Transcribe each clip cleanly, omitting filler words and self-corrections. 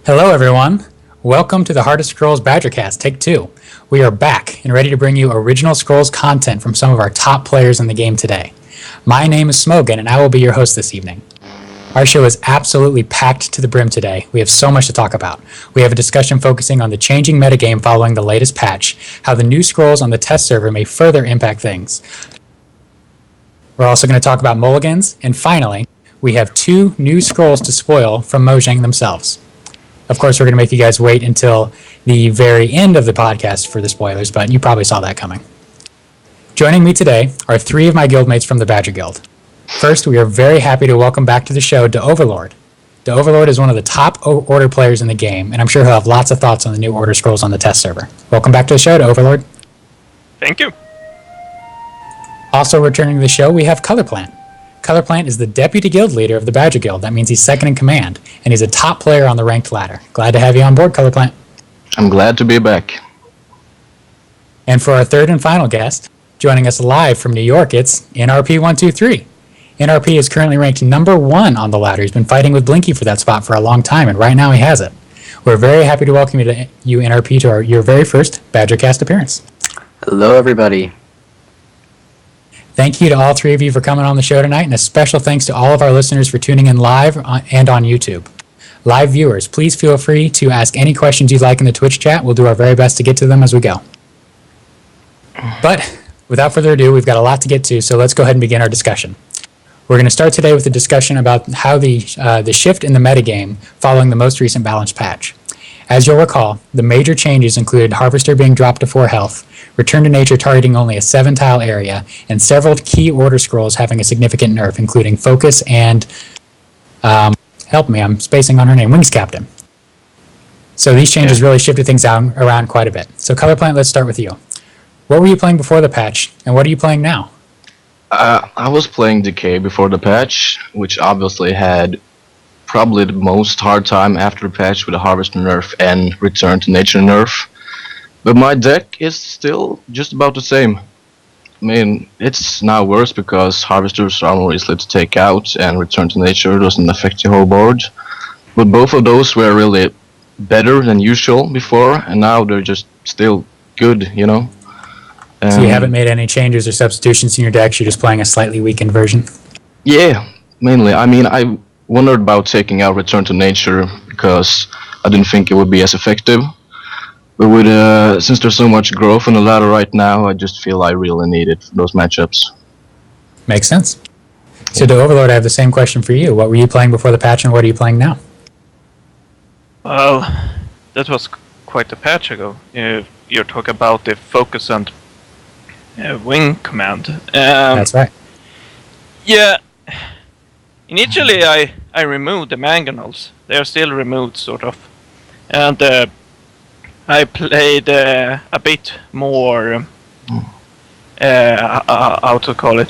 Hello, everyone. Welcome to the Hardest Scrolls Badgercast, Take 2. We are back and ready to bring you original Scrolls content from some of our top players in the game today. My name is Smogan, and I will be your host this evening. Our show is absolutely packed to the brim today. We have so much to talk about. We have a discussion focusing on the changing metagame following the latest patch, how the new Scrolls on the test server may further impact things. We're also going to talk about mulligans, and finally, we have 2 new Scrolls to spoil from Mojang themselves. Of course, we're going to make you guys wait until the very end of the podcast for the spoilers, but you probably saw that coming. Joining me today are 3 of my guildmates from the Badger Guild. First, we are very happy to welcome back to the show De Overlord. De Overlord is one of the top Order players in the game, and I'm sure he'll have lots of thoughts on the new Order Scrolls on the test server. Welcome back to the show, De Overlord. Thank you. Also returning to the show, we have Colorplant. Colorplant is the deputy guild leader of the Badger Guild. That means he's second in command, and he's a top player on the ranked ladder. Glad to have you on board, Colorplant. I'm glad to be back. And for our third and final guest, joining us live from New York, it's NRP123. NRP is currently ranked number 1 on the ladder. He's been fighting with Blinky for that spot for a long time, and right now he has it. We're very happy to welcome you NRP, to your very first Badgercast appearance. Hello, everybody. Thank you to all 3 of you for coming on the show tonight, and a special thanks to all of our listeners for tuning in live and on YouTube. Live viewers, please feel free to ask any questions you'd like in the Twitch chat. We'll do our very best to get to them as we go. But without further ado, we've got a lot to get to, so let's go ahead and begin our discussion. We're going to start today with a discussion about how the shift in the metagame following the most recent balanced patch. As you'll recall, the major changes included Harvester being dropped to 4 health, Return to Nature targeting only a 7-tile area, and several key Order Scrolls having a significant nerf, including Focus and, help me, I'm spacing on her name, Wings Captain. So these changes really shifted things around quite a bit. So Colorplant, let's start with you. What were you playing before the patch, and what are you playing now? I was playing Decay before the patch, which obviously had probably the most hard time after the patch with the Harvester nerf and Return to Nature nerf. But my deck is still just about the same. I mean, it's now worse because Harvesters are more easily to take out and Return to Nature doesn't affect your whole board. But both of those were really better than usual before, and now they're just still good, you know? So you haven't made any changes or substitutions in your decks, you're just playing a slightly weakened version? Yeah, mainly. I mean, I wondered about taking out Return to Nature because I didn't think it would be as effective. But with since there's so much growth on the ladder right now, I just feel I really need it for those matchups. Makes sense. So to Overlord, I have the same question for you. What were you playing before the patch, and what are you playing now? Well, that was quite a patch ago. You're talking about the Focus and Wing command. That's right. Yeah. Initially, I removed the mangonels. They are still removed, sort of. And I played a bit more, how to call it.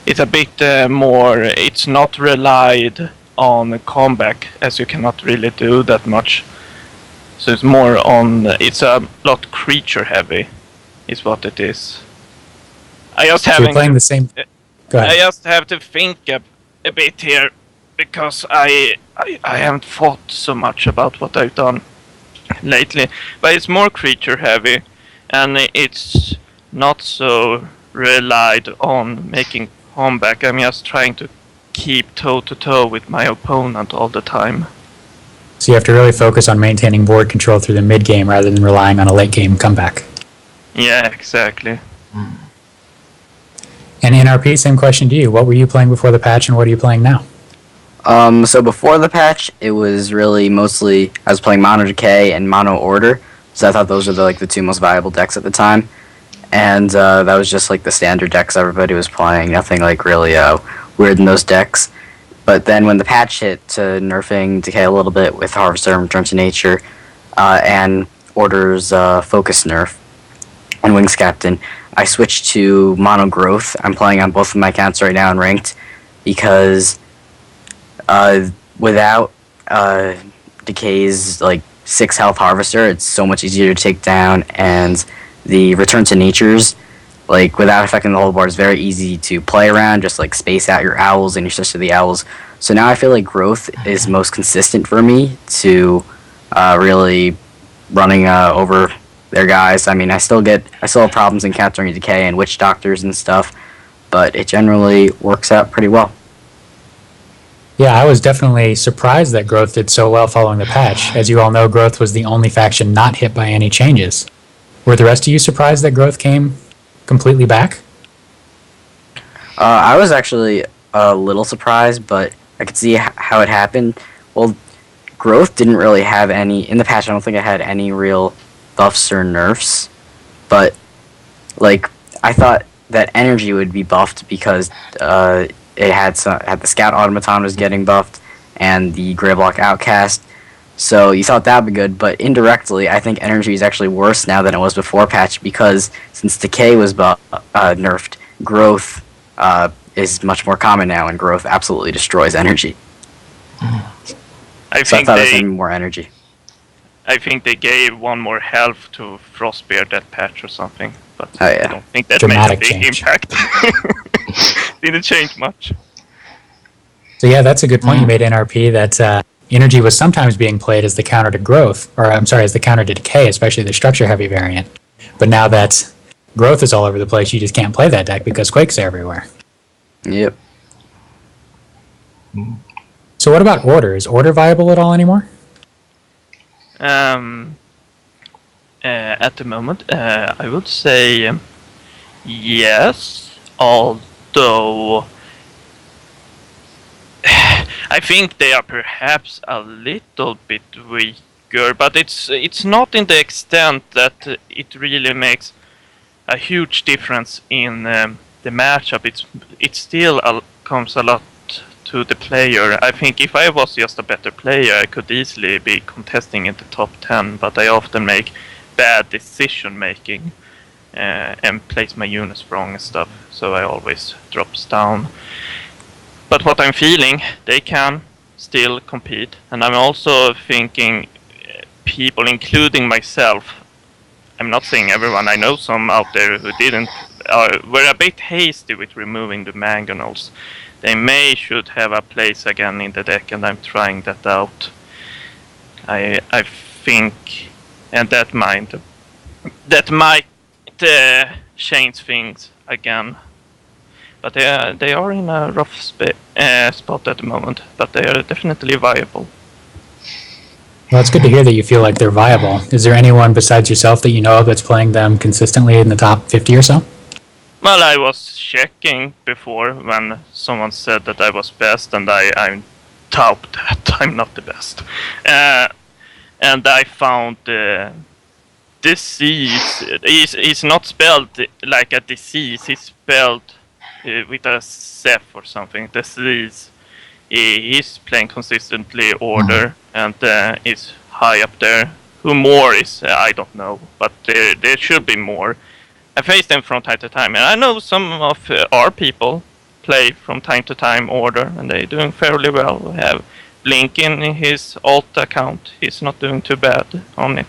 It's a bit more, it's not relied on comeback, as you cannot really do that much. So it's more on, it's a lot creature heavy, is what it is. I just So you're playing the same... Go ahead. I just have to think a bit here, because I haven't thought so much about what I've done lately. But it's more creature heavy, and it's not so relied on making comeback. I'm just trying to keep toe-to-toe with my opponent all the time. So you have to really focus on maintaining board control through the mid-game rather than relying on a late-game comeback. Yeah, exactly. And NRP, same question to you. What were you playing before the patch, and what are you playing now? So before the patch, it was really mostly, I was playing Mono Decay and Mono Order, so I thought those were the 2 most valuable decks at the time. And that was just the standard decks everybody was playing, nothing really weird in those decks. But then when the patch hit to nerfing Decay a little bit with Harvester and Return to Nature, and Order's Focus nerf, and Wings Captain, I switched to Mono Growth. I'm playing on both of my accounts right now in Ranked, because without Decay's 6 health Harvester, it's so much easier to take down, and the Return to Natures, without affecting the whole board, is very easy to play around, just space out your owls and your Sister of the Owls. So now I feel like Growth is most consistent for me to really running over their guys. I mean, I still have problems encountering decay and witch doctors and stuff, but it generally works out pretty well. Yeah, I was definitely surprised that Growth did so well following the patch. As you all know, Growth was the only faction not hit by any changes. Were the rest of you surprised that Growth came completely back? I was actually a little surprised, but I could see how it happened. Well, Growth didn't really have any in the patch. I don't think it had any real buffs or nerfs, but like I thought that energy would be buffed because it had the Scout Automaton was getting buffed and the Greyblock Outcast. So you thought that would be good, but indirectly, I think energy is actually worse now than it was before patch because since decay was nerfed, growth is much more common now, and growth absolutely destroys energy. I So I think thought it was going to be more energy. I think they gave one more health to Frostbeard that patch or something, but Oh, yeah. I don't think that Dramatic made a big change. impact. Didn't change much. So yeah, that's a good point you made, NRP, that energy was sometimes being played as the counter to growth, or I'm sorry, as the counter to decay, especially the structure heavy variant. But now that growth is all over the place, you just can't play that deck because Quake's everywhere. Yep. So what about Order? Is Order viable at all anymore? At the moment, I would say yes, although I think they are perhaps a little bit weaker, but it's not in the extent that it really makes a huge difference in the matchup. It still comes a lot to the player. I think if I was just a better player, I could easily be contesting in the top 10, but I often make bad decision making and place my units wrong and stuff, so I always drops down. But what I'm feeling, they can still compete, and I'm also thinking people, including myself, I'm not saying everyone, I know some out there who didn't, were a bit hasty with removing the mangonels. They should have a place again in the deck, and I'm trying that out. I think, and that might change things again. But they are in a rough spot at the moment, but they are definitely viable. Well, it's good to hear that you feel like they're viable. Is there anyone besides yourself that you know of that's playing them consistently in the top 50 or so? Well, I was checking before when someone said that I was best, and I doubt that I'm not the best. And I found disease. He's not spelled like a disease. He's spelled with a Zeph or something. Disease. He's playing consistently Order and is high up there. Who more is? I don't know, but there should be more. I face them from time to time, and I know some of our people play from time to time Order, and they're doing fairly well. We have Blink in his alt account. He's not doing too bad on it.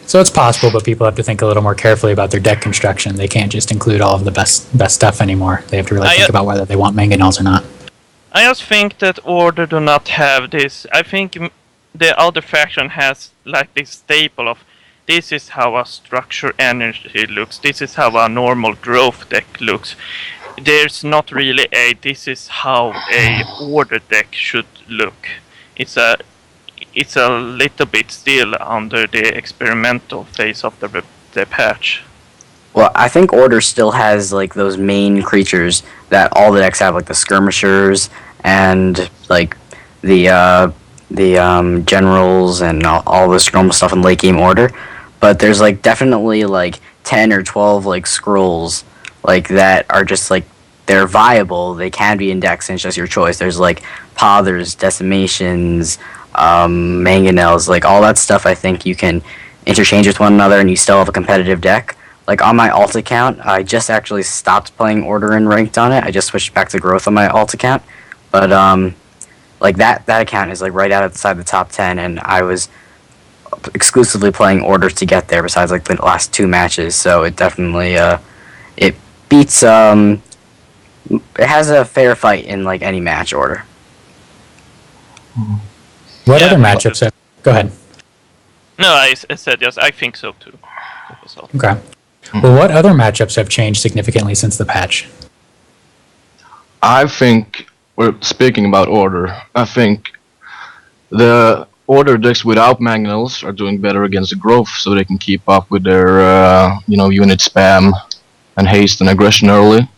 So it's possible, but people have to think a little more carefully about their deck construction. They can't just include all of the best stuff anymore. They have to really think about whether they want mangonels or not. I just think that Order do not have this. I think the other faction has like this staple of this is how a structure energy looks. This is how a normal growth deck looks. There's not really this is how a Order deck should look. It's a little bit still under the experimental phase of the patch. Well, I think Order still has like those main creatures that all the decks have, like the skirmishers and like the generals and all this normal stuff in late game Order. But there's like definitely like 10 or 12 like scrolls like that are just like they're viable. They can be indexed, and it's just your choice. There's like Pothers, Decimations, Mangonels, like all that stuff. I think you can interchange with one another, and you still have a competitive deck. Like on my alt account, I just actually stopped playing Order and ranked on it. I just switched back to growth on my alt account. But like that account is like right outside the top 10, and I was exclusively playing Order to get there. Besides like the last 2 matches, so it definitely it beats it has a fair fight in like any match Order. What Yeah, other but- matchups have... Go ahead. No, I said yes. I think so too. That was all. Okay. Well, what other matchups have changed significantly since the patch? I think we're speaking about order. I think the order decks without Mangonels are doing better against the growth, so they can keep up with their unit spam and haste and aggression early.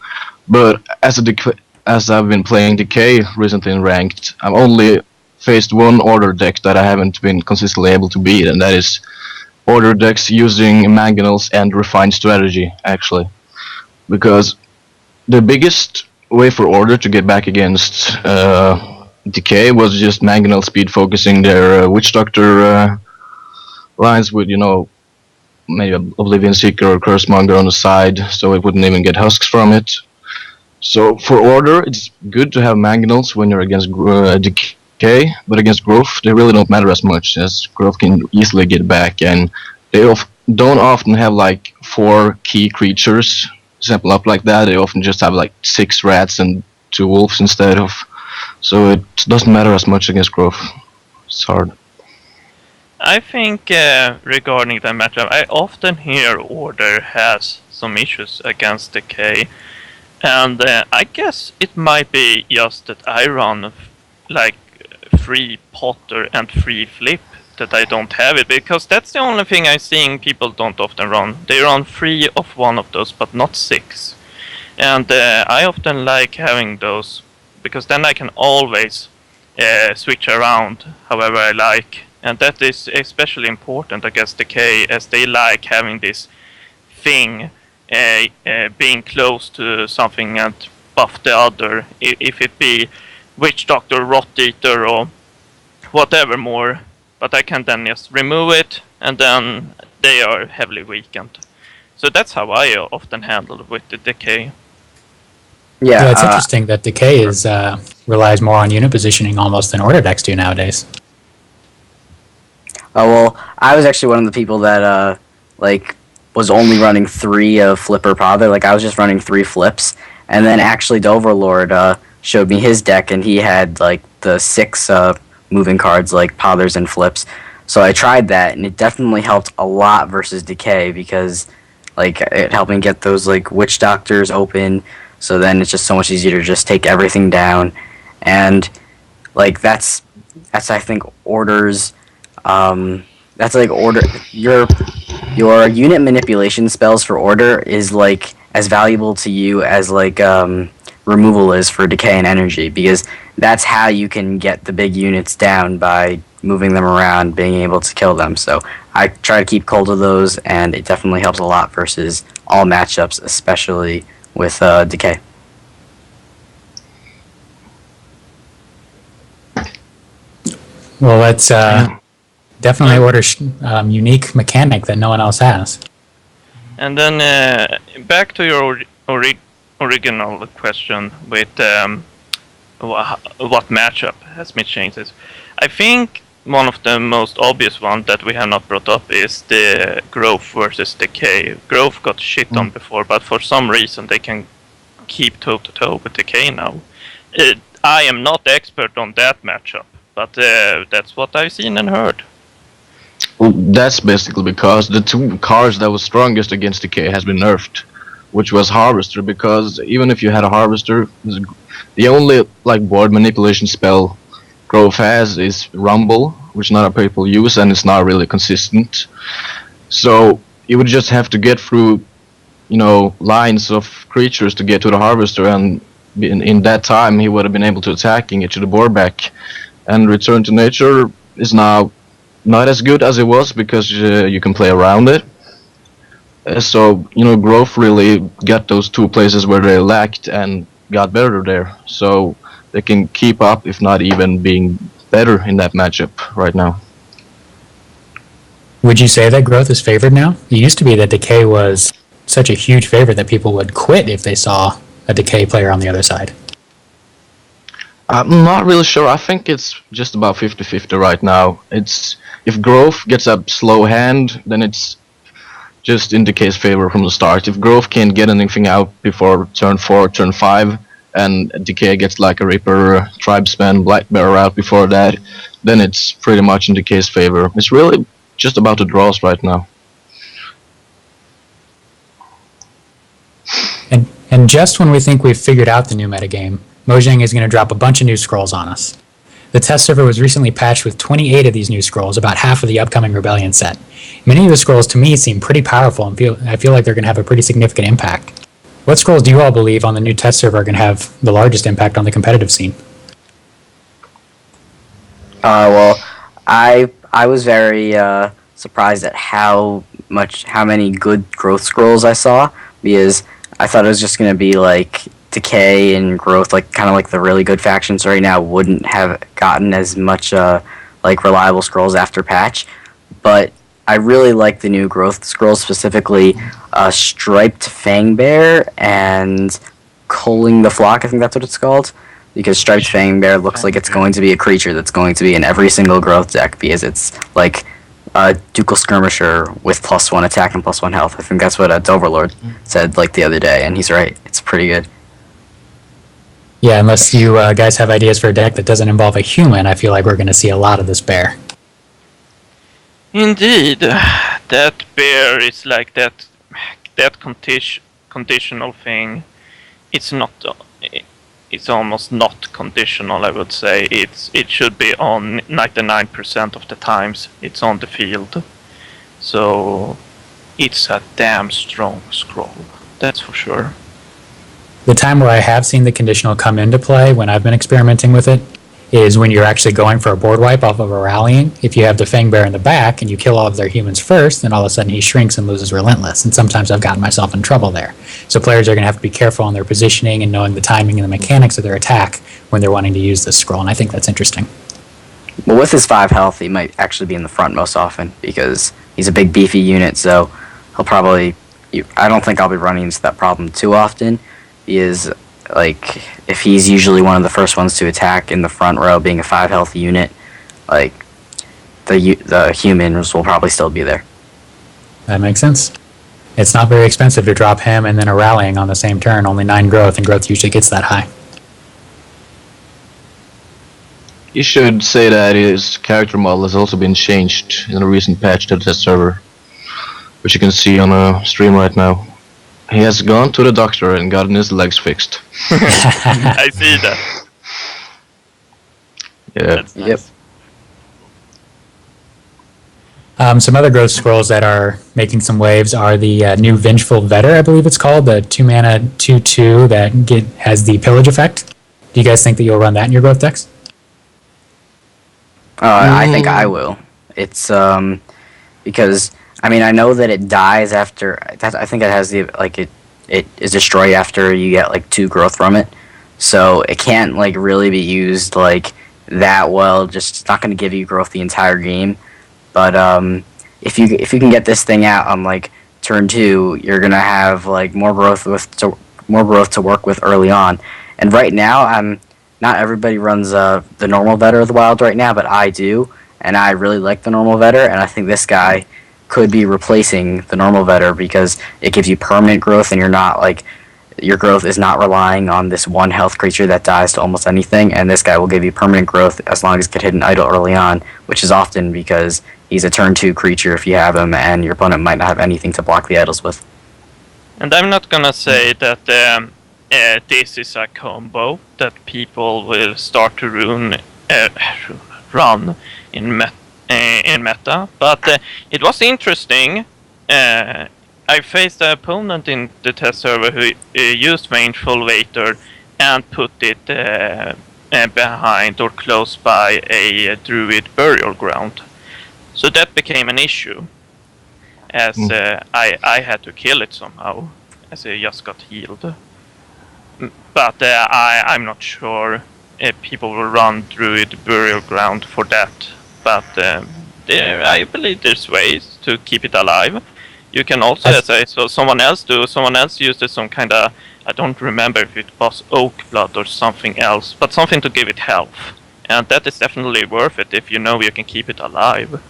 But as I've been playing Decay recently in ranked, I've only faced one order deck that I haven't been consistently able to beat, and that is order decks using Mangonels and refined strategy, actually. Because the biggest way for order to get back against Decay was just Mangonel speed focusing their Witch Doctor lines with, maybe Oblivion Seeker or Cursemonger on the side, so it wouldn't even get husks from it. So for order, it's good to have Mangonels when you're against Decay, but against Growth, they really don't matter as much, as Growth can easily get back, and they don't often have like 4 key creatures sample up like that. They often just have like 6 rats and 2 wolves instead of, so it doesn't matter as much against Growth. It's hard. I think regarding the matchup, I often hear Order has some issues against Decay, and I guess it might be just that I run like free Potter and free Flip that I don't have it, because that's the only thing I'm seeing people don't often run. They run 3 of one of those, but not 6. And I often like having those, because then I can always switch around however I like. And that is especially important against Decay, as they like having this thing being close to something and buff the other. If it be Witch Doctor, Rot Eater, or whatever more. But I can then just remove it, and then they are heavily weakened. So that's how I often handle with the Decay. Yeah, It's interesting that Decay relies more on unit positioning almost than Order decks do nowadays. well, I was actually one of the people that was only running 3 of Flipper Pother. Like, I was just running 3 flips, and then actually the Overlord showed me his deck, and he had like the 6 moving cards like Pothers and Flips. So I tried that, and it definitely helped a lot versus Decay, because like it helped me get those like Witch Doctors open. So then it's just so much easier to just take everything down, and like that's I think Orders. That's like Order. Your unit manipulation spells for Order is like as valuable to you as like removal is for Decay and Energy, because that's how you can get the big units down, by moving them around, being able to kill them. So I try to keep hold of those, and it definitely helps a lot versus all matchups, especially with Decay. Well, that's definitely Order's unique mechanic that no one else has. And then back to your original question with what matchup has made changes. I think one of the most obvious ones that we have not brought up is the Growth versus Decay. Growth got shit on before, but for some reason they can keep toe-to-toe with Decay now. I am not expert on that matchup, but that's what I've seen and heard. Well, that's basically because the 2 cards that was strongest against Decay has been nerfed, which was Harvester, because even if you had a Harvester, the only like board manipulation spell Growth has is Rumble, which not a people use, and it's not really consistent. So you would just have to get through, lines of creatures to get to the Harvester, and in that time he would have been able to attack and get to the board back. And Return to Nature is now not as good as it was, because you can play around it. So Growth really got those 2 places where they lacked and got better there. So they can keep up, if not even being better in that matchup right now. Would you say that Growth is favored now? It used to be that Decay was such a huge favorite that people would quit if they saw a Decay player on the other side. I'm not really sure. I think it's just about 50-50 right now. It's if Growth gets a slow hand, then it's just in Decay's favor from the start. If Growth can't get anything out before turn 4, turn 5, and Decay gets like a Reaper, Tribesman, Black Bear out before that, then it's pretty much in Decay's favor. It's really just about the draws right now. And just when we think we've figured out the new metagame, Mojang is going to drop a bunch of new scrolls on us. The test server was recently patched with 28 of these new scrolls, about half of the upcoming Rebellion set. Many of the scrolls to me seem pretty powerful and I feel like they're going to have a pretty significant impact. What scrolls do you all believe on the new test server are going to have the largest impact on the competitive scene? Well, I was very surprised at how many good growth scrolls I saw, because I thought it was just going to be like Decay and Growth, like kind of like the really good factions right now wouldn't have gotten as much like reliable scrolls after patch. But I really like the new Growth scrolls, specifically Striped Fangbear and Culling the Flock. I think that's what it's called, because Striped Fangbear looks like it's going to be a creature that's going to be in every single Growth deck, because it's like Ducal Skirmisher with +1 attack and +1 health. I think that's what Doverlord said like the other day, and he's right. It's pretty good. Yeah, unless you guys have ideas for a deck that doesn't involve a human, I feel like we're going to see a lot of this bear. Indeed, that bear is like that conditional thing. It's not. It's almost not conditional. I would say it should be on 99% of the times it's on the field. So it's a damn strong scroll. That's for sure. The time where I have seen the conditional come into play when I've been experimenting with it is when you're actually going for a board wipe off of a rallying. If you have the Fangbear in the back and you kill all of their humans first, then all of a sudden he shrinks and loses Relentless. And sometimes I've gotten myself in trouble there. So players are going to have to be careful on their positioning and knowing the timing and the mechanics of their attack when they're wanting to use this scroll. And I think that's interesting. Well, with his 5 health, he might actually be in the front most often, because he's a big beefy unit, so he'll probably... I don't think I'll be running into that problem too often. Is like, if he's usually one of the first ones to attack in the front row, being a 5 health unit, like the humans will probably still be there. That makes sense. It's not very expensive to drop him and then a rallying on the same turn, only 9 growth, and growth usually gets that high. You should say that his character model has also been changed in a recent patch to the test server, which you can see on a stream right now. He has gone to the doctor and gotten his legs fixed. I see that. Yeah. That's nice. Yep. Some other growth scrolls that are making some waves are the new Vengeful Vetter, I believe it's called, the 2-mana 2/2 that has the pillage effect. Do you guys think that you'll run that in your growth decks? I think I will. It's because I mean, I know that it dies after. I think it has the it is destroyed after you get like 2 growth from it, so it can't like really be used like that well. Just it's not going to give you growth the entire game. But if you can get this thing out on like turn 2, you're gonna have like more growth to work with early on. And right now, not everybody runs the normal Vetter of the Wild right now, but I do, and I really like the normal Vetter, and I think this guy could be replacing the normal Vetter because it gives you permanent growth, and you're not like your growth is not relying on this 1 health creature that dies to almost anything, and this guy will give you permanent growth as long as you get hit an idle early on, which is often because he's a turn 2 creature if you have him, and your opponent might not have anything to block the idols with. And I'm not gonna say that this is a combo that people will start to run in meta, but it was interesting. I faced an opponent in the test server who used Vengeful Vetter and put it behind or close by a Druid Burial Ground. So that became an issue, as I had to kill it somehow, as it just got healed. But I'm not sure if people will run Druid Burial Ground for that. But I believe there's ways to keep it alive. You can also, as I saw someone else do, someone else used some kind of, I don't remember if it was Oak Blood or something else, but something to give it health. And that is definitely worth it if you know you can keep it alive.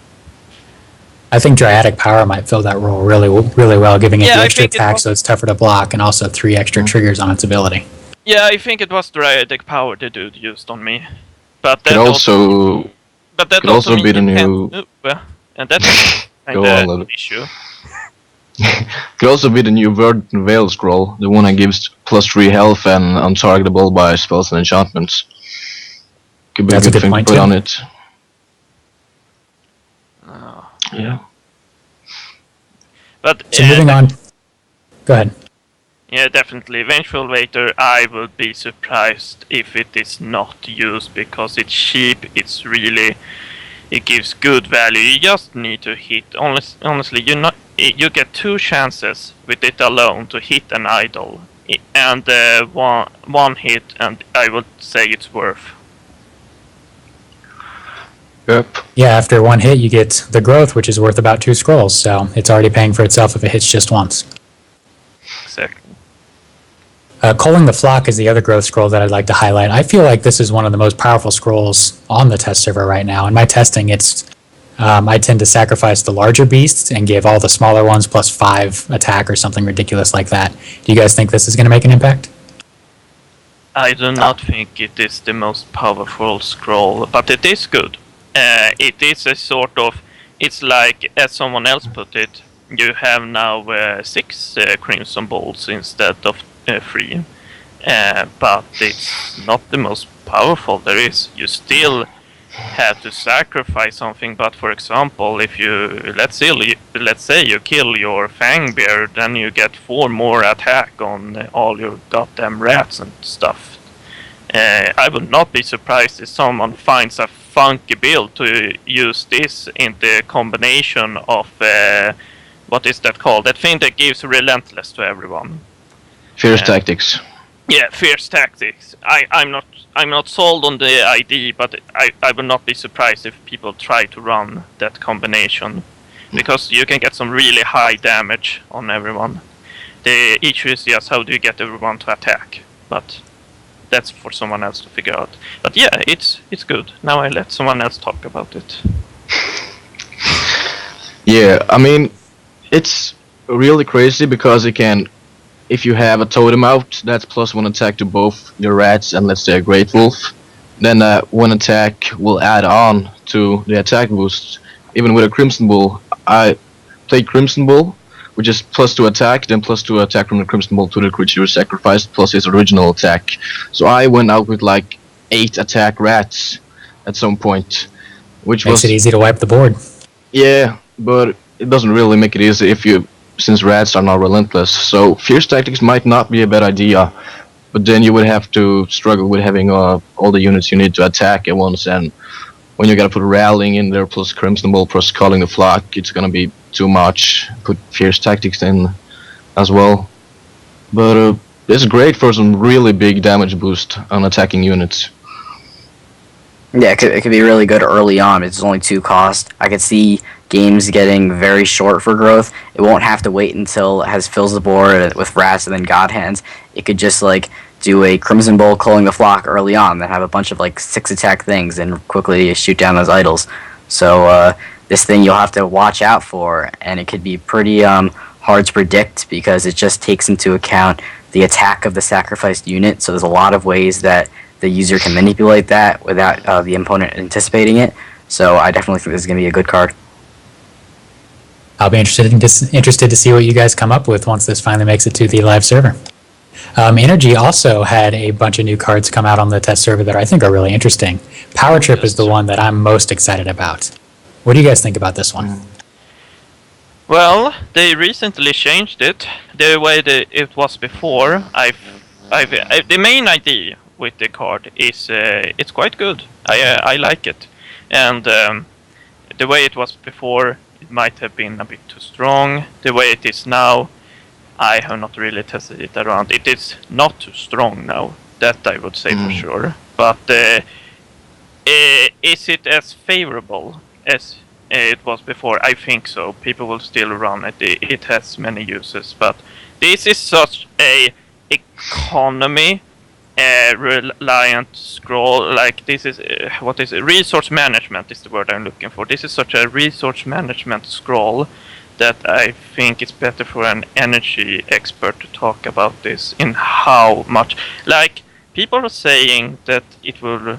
I think Dryatic Power might fill that role really well, giving it the I extra think attack so it's tougher to block, and also 3 extra triggers on its ability. Yeah, I think it was Dryatic Power the dude used on me. But Could that also But that Could also means be the you can't- new- and that's Go kind on, of Lulu. an issue. Could also be the new Verdant Veil scroll, the one that gives +3 health and untargetable by spells and enchantments. Could be That's a a good good thing to point, put too. on it. Oh. Yeah. But So moving on. Go ahead. yeah, definitely. Vengeful Waiter, I would be surprised if it is not used because it's cheap. It gives good value. You just need to hit. Honestly, you get 2 chances with it alone to hit an idol, and one hit, and I would say it's worth. Yep. Yeah, after one hit, you get the growth, which is worth about 2 scrolls, so it's already paying for itself if it hits just once. Exactly. Culling the Flock is the other growth scroll that I'd like to highlight. I feel like this is one of the most powerful scrolls on the test server right now. In my testing, I tend to sacrifice the larger beasts and give all the smaller ones +5 attack or something ridiculous like that. Do you guys think this is going to make an impact? I do not think it is the most powerful scroll, but it is good. It is a sort of, it's like, as someone else put it, you have now 6 Crimson Bolts instead of 3. But it's not the most powerful there is. You still have to sacrifice something, but for example, if let's say you kill your Fangbear, then you get 4 more attack on all your goddamn rats and stuff. I would not be surprised if someone finds a funky build to use this in the combination of what is that called? That thing that gives Relentless to everyone. Fierce Tactics. Yeah, Fierce Tactics. I'm not sold on the ID, but I would not be surprised if people try to run that combination, because you can get some really high damage on everyone. The issue is just how do you get everyone to attack, but that's for someone else to figure out. But yeah, it's good. Now I let someone else talk about it. Yeah, I mean, it's really crazy because it can, if you have a totem out, that's +1 attack to both your rats and let's say a Great Wolf, then 1 attack will add on to the attack boost. Even with a Crimson Bull, I played Crimson Bull, which is +2 attack, then +2 attack from the Crimson Bull to the creature you sacrificed, plus his original attack. So I went out with like 8 attack rats at some point, which Makes was it easy to wipe the board. yeah, but it doesn't really make it easy since rats are not relentless. So Fierce Tactics might not be a bad idea, but then you would have to struggle with having all the units you need to attack at once, and when you gotta put Rallying in there plus Crimson Bull plus Culling the Flock, it's gonna be too much. Put Fierce Tactics in as well. But it's great for some really big damage boost on attacking units. Yeah, it could be really good early on. It's only 2 cost. I could see games getting very short for growth. It won't have to wait until it fills the board with rats and then God Hands. It could just like do a Crimson Bull Culling the Flock early on, then have a bunch of like 6 attack things and quickly shoot down those idols. So this thing you'll have to watch out for, and it could be pretty hard to predict because it just takes into account the attack of the sacrificed unit. So there's a lot of ways that the user can manipulate that without the opponent anticipating it. So I definitely think this is going to be a good card. I'll be interested to see what you guys come up with once this finally makes it to the live server. Energy also had a bunch of new cards come out on the test server that I think are really interesting. Power Trip is the one that I'm most excited about. What do you guys think about this one? Well, they recently changed it the way that it was before. The main idea with the card is it's quite good. I like it, and the way it was before, it might have been a bit too strong. The way it is now, I have not really tested it around. It is not too strong now. That I would say for sure. But is it as favorable as it was before? I think so. People will still run it. It has many uses, but this is such a economy reliant scroll. Like this is what is it? Resource management is the word I'm looking for. This is such a resource management scroll that I think it's better for an energy expert to talk about this in how much. Like people are saying that it will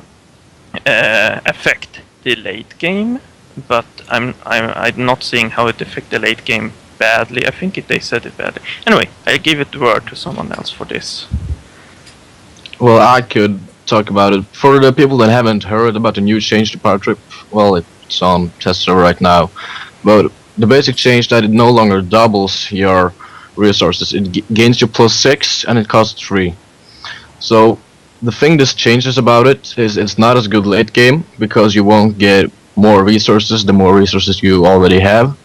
affect the late game, but I'm not seeing how it affects the late game badly. I think they said it badly. Anyway, I give it the word to someone else for this. Well, I could talk about it. For the people that haven't heard about the new change to Power Trip, well, it's on test server right now. But the basic change that it no longer doubles your resources. It gains you +6 and it costs 3. So the thing this changes about it is it's not as good late game because you won't get more resources the more resources you already have.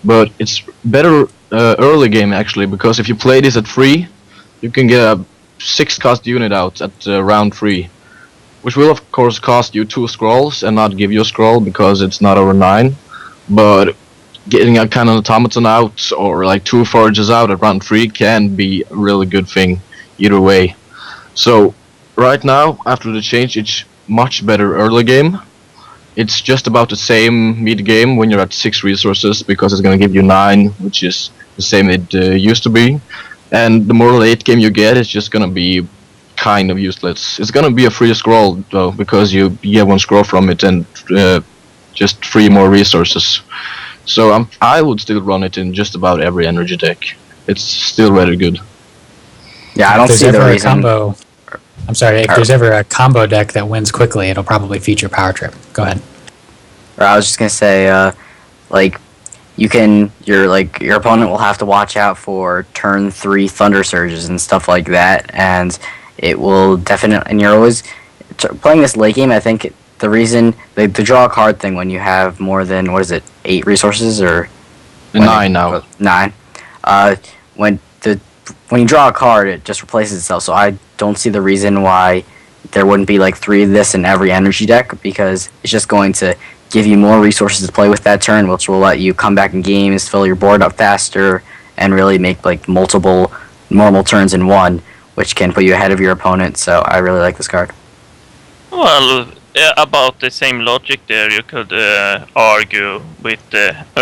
But it's better early game actually, because if you play this at 3, you can get a 6 cost unit out at round 3, which will of course cost you 2 scrolls and not give you a scroll because it's not over 9. But getting a kind of automaton out or like 2 forages out at round 3 can be a really good thing either way. So right now, after the change, it's much better early game. It's just about the same mid game when you're at 6 resources because it's gonna give you 9, which is the same it used to be. And the more late game you get, it's just gonna be kind of useless. It's gonna be a free scroll though, because you get 1 scroll from it and just 3 more resources. So I would still run it in just about every energy deck. It's still very good. Yeah, I don't see the reason. I'm sorry, if there's ever a combo deck that wins quickly, it'll probably feature Power Trip. Go ahead. Or I was just gonna say, your opponent will have to watch out for turn 3 Thunder Surges and stuff like that, and it will definitely. And you're always playing this late game. I think the reason the draw a card thing when you have more than 8 resources or 9 now. 9. When you draw a card, it just replaces itself. So I don't see the reason why there wouldn't be like 3 of this in every energy deck, because it's just going to give you more resources to play with that turn, which will let you come back in games, fill your board up faster, and really make like multiple normal turns in one, which can put you ahead of your opponent. So I really like this card. Well, about the same logic there, you could argue with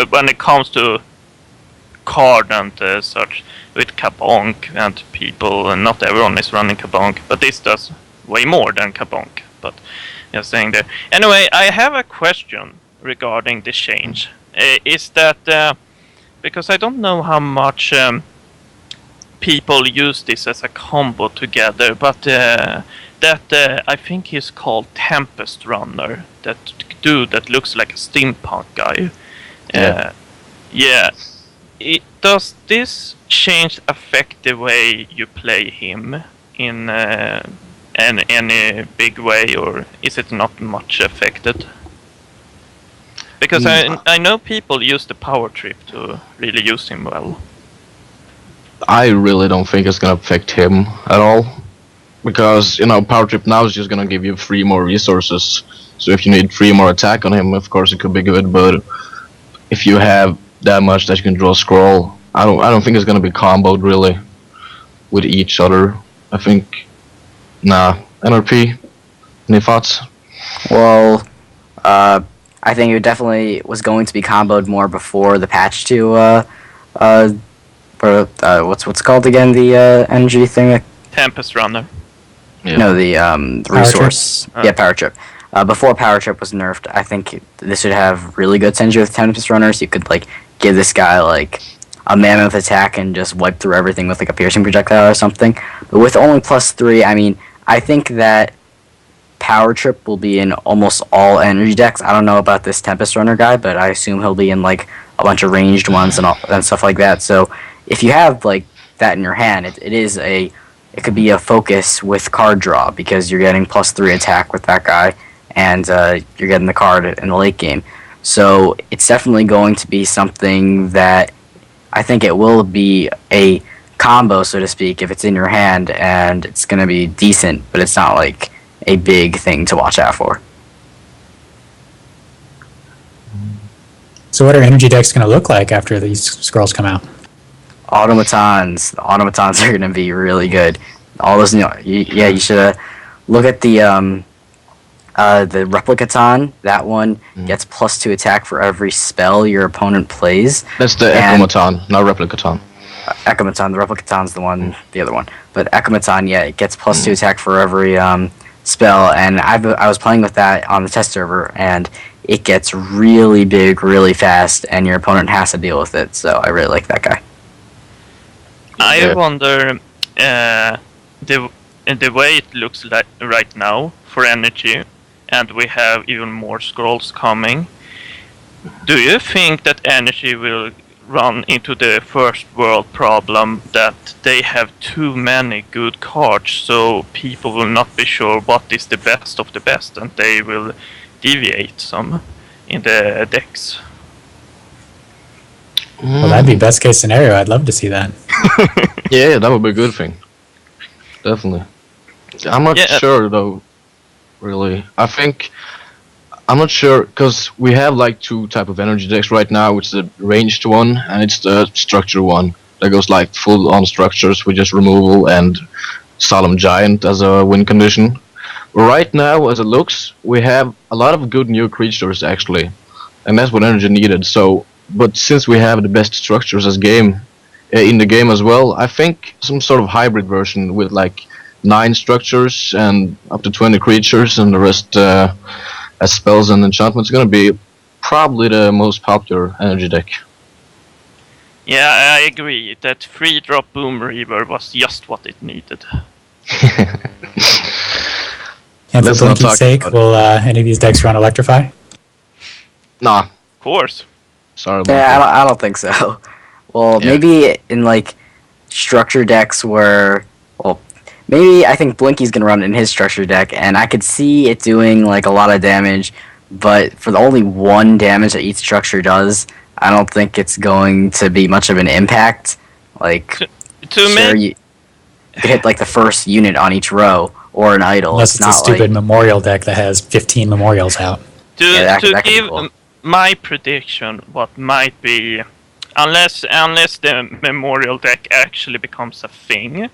when it comes to card and such, with Kabonk and people, and not everyone is running Kabonk, but this does way more than Kabonk. But just saying there. Anyway, I have a question regarding the change. Is that because I don't know how much people use this as a combo together, but that I think he's called Tempest Runner. That dude that looks like a steampunk guy. Yeah. Does this change affect the way you play him in any big way, or is it not much affected? Because I know people use the Power Trip to really use him well. I really don't think it's gonna affect him at all, because Power Trip now is just gonna give you 3 more resources. So if you need 3 more attack on him, of course it could be good. But if you have that much that you can draw a scroll, I don't think it's gonna be comboed really with each other. I think NRP. Any thoughts? Well, I think it definitely was going to be comboed more before the patch to what's called again, the energy thing. Tempest Runner. Yeah. No, the resource. Power Yeah, Power Trip. Before Power Trip was nerfed, I think this would have really good synergy with Tempest Runners. You could give this guy a mammoth attack and just wipe through everything with a piercing projectile or something. But with only +3, I mean, I think that Power Trip will be in almost all energy decks. I don't know about this Tempest Runner guy, but I assume he'll be in a bunch of ranged ones and stuff like that. So if you have that in your hand, it could be a focus with card draw, because you're getting +3 attack with that guy, and you're getting the card in the late game. So it's definitely going to be something that I think it will be a combo, so to speak, if it's in your hand, and it's going to be decent, but it's not a big thing to watch out for. So what are energy decks going to look like after these scrolls come out? Automatons. The automatons are going to be really good. All those, you should look at the Replicaton. That one gets +2 attack for every spell your opponent plays. That's the Echomaton, not Replicaton. Echomaton. The Replicaton's the other one. But Echomaton, yeah, it gets +2 attack for every spell. And I was playing with that on the test server, and it gets really big really fast, and your opponent has to deal with it. So I really like that guy. I Yeah. wonder the way it looks like right now for energy, and we have even more scrolls coming. Do you think that energy will run into the first world problem that they have too many good cards, so people will not be sure what is the best of the best, and they will deviate some in the decks? Well, that'd be best case scenario. I'd love to see that. Yeah, that would be a good thing. Definitely. I'm not Yeah. sure though. Really, I'm not sure because we have like two type of energy decks right now. It's the ranged one and it's the structure one that goes like full on structures with just removal and Solemn Giant as a win condition. Right now, as it looks, we have a lot of good new creatures actually, and that's what energy needed. So, but since we have the best structures as game in the game as well, I think some sort of hybrid version with like 9 structures and up to 20 creatures and the rest as spells and enchantments is gonna be probably the most popular energy deck. Yeah, I agree. That 3-drop Boom Reaver was just what it needed. And for Let's not Blinky's talk sake, about it. will any of these decks run Electrify? Nah, Of course. sorry about Yeah, that. I don't think so. Well, Yeah. maybe in like structure decks where, well, maybe I think Blinky's gonna run in his structure deck, and I could see it doing like a lot of damage, but for the only 1 damage that each structure does, I don't think it's going to be much of an impact. Like, To sure, make you could hit like the first unit on each row or an idol. Unless it's a not stupid like, memorial deck that has 15 memorials out. to Yeah, that to could be give cool. my prediction, what might be, unless the memorial deck actually becomes a thing,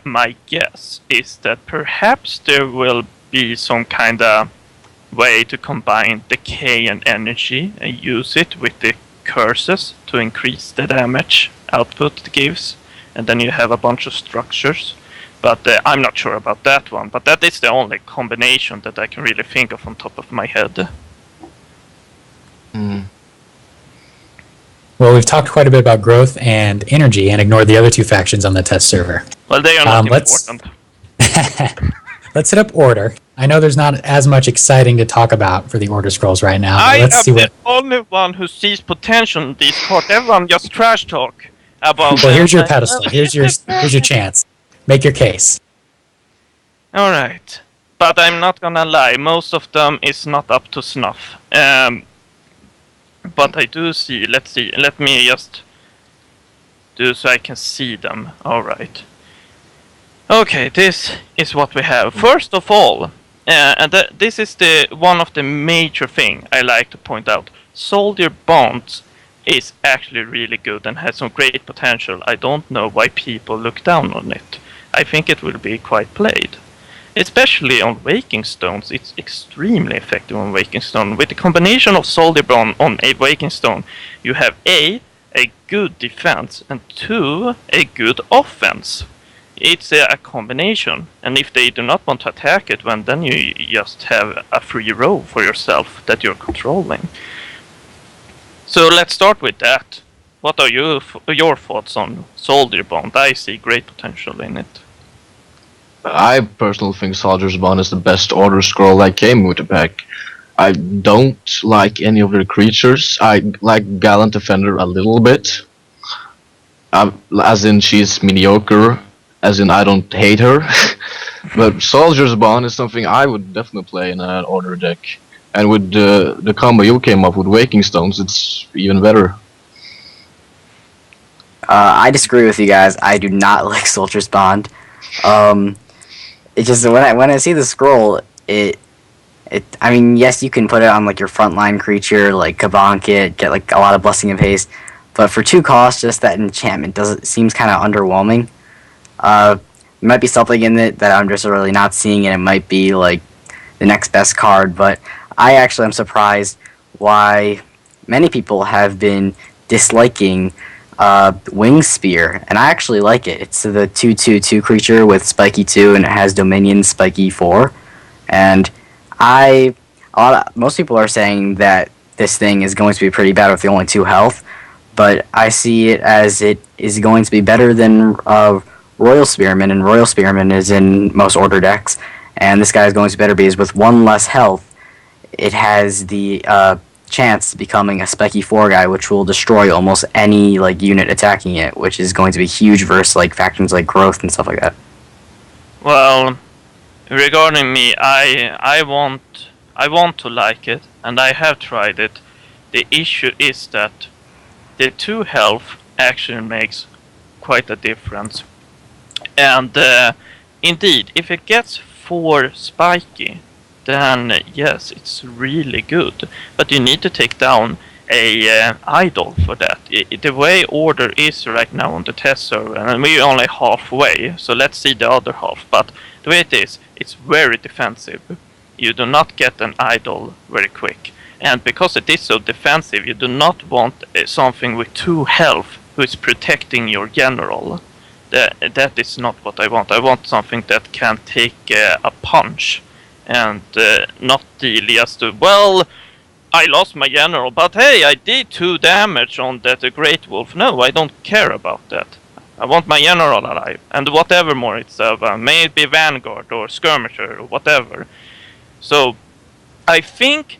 my guess is that perhaps there will be some kind of way to combine decay and energy and use it with the curses to increase the damage output it gives, and then you have a bunch of structures. But I'm not sure about that one. But that is the only combination that I can really think of on top of my head. Hmm. Well, we've talked quite a bit about growth and energy and ignored the other 2 factions on the test server. Well, they are not let's- important. Let's hit up Order. I know there's not as much exciting to talk about for the Order Scrolls right now, I but let's am see the what... only one who sees potential in these cards. Everyone just trash talk about. Well, here's your them. pedestal. Here's your chance. Make your case. All right, but I'm not gonna lie. Most of them is not up to snuff. But I do see. Let's see. Let me just do so I can see them. All right. Okay, this is what we have. First of all, this is the one of the major thing I like to point out. Soldier Bond is actually really good and has some great potential. I don't know why people look down on it. I think it will be quite played. Especially on Waking Stones, it's extremely effective on Waking Stone. With the combination of Soldier Bond on a Waking Stone, you have a good defense, and 2, a good offense. It's a combination, and if they do not want to attack it, well, then you just have a free row for yourself that you're controlling. So let's start with that. What are your thoughts on Soldier Bond? I see great potential in it. I personally think Soldier's Bond is the best order scroll that came with the pack. I don't like any of the creatures. I like Gallant Defender a little bit. As in she's mediocre, as in I don't hate her. But Soldier's Bond is something I would definitely play in an order deck. And with the combo you came up with Waking Stones, it's even better. I disagree with you guys. I do not like Soldier's Bond. It just when I see the scroll, I mean, yes, you can put it on like your frontline creature, like Kabonkit, get like a lot of Blessing of Haste, but for 2 costs, just that enchantment seems kind of underwhelming. There might be something in it that I'm just really not seeing, and it might be like the next best card. But I actually am surprised why many people have been disliking Wing Spear, and I actually like it. It's the 2/2/2 creature with Spiky 2, and it has Dominion Spiky 4, and I most people are saying that this thing is going to be pretty bad with the only 2 health, but I see it as it is going to be better than Royal Spearman, and Royal Spearman is in most order decks, and this guy is going to be better because with 1 less health, it has the chance of becoming a Specky 4 guy, which will destroy almost any like unit attacking it, which is going to be huge versus like factions like Growth and stuff like that. Well, regarding me, I want to like it, and I have tried it. The issue is that the 2 health actually makes quite a difference. And indeed, if it gets 4 spiky, then yes, it's really good. But you need to take down a idol for that. The way order is right now on the test server, and we're only halfway, so let's see the other half. But the way it is, it's very defensive. You do not get an idol very quick. And because it is so defensive, you do not want something with 2 health who is protecting your general. That is not what I want. I want something that can take a punch and not deal just to, well, I lost my general, but hey, I did 2 damage on that Great Wolf. No, I don't care about that. I want my general alive, and whatever more it's may it be Vanguard or Skirmisher or whatever. So, I think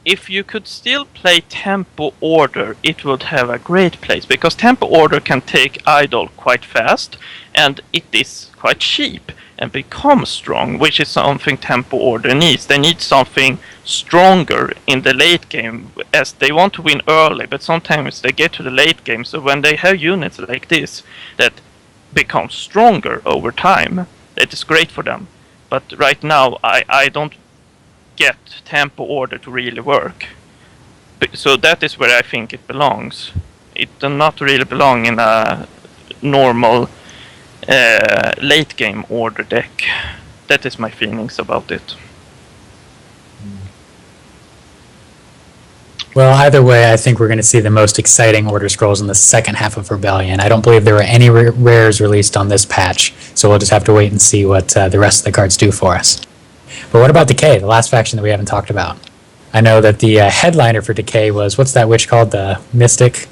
if you could still play Tempo Order, it would have a great place, because Tempo Order can take Idol quite fast, and it is quite cheap, and become strong, which is something Tempo Order needs. They need something stronger in the late game, as they want to win early, but sometimes they get to the late game, so when they have units like this that become stronger over time, it is great for them. But right now, I don't get Tempo Order to really work. So that is where I think it belongs. It does not really belong in a normal late game order deck. That is my feelings about it. Well, either way, I think we're going to see the most exciting Order Scrolls in the second half of Rebellion. I don't believe there were any rares released on this patch, so we'll just have to wait and see what the rest of the cards do for us. But what about Decay, the last faction that we haven't talked about? I know that the headliner for Decay was, what's that witch called? The Mystic?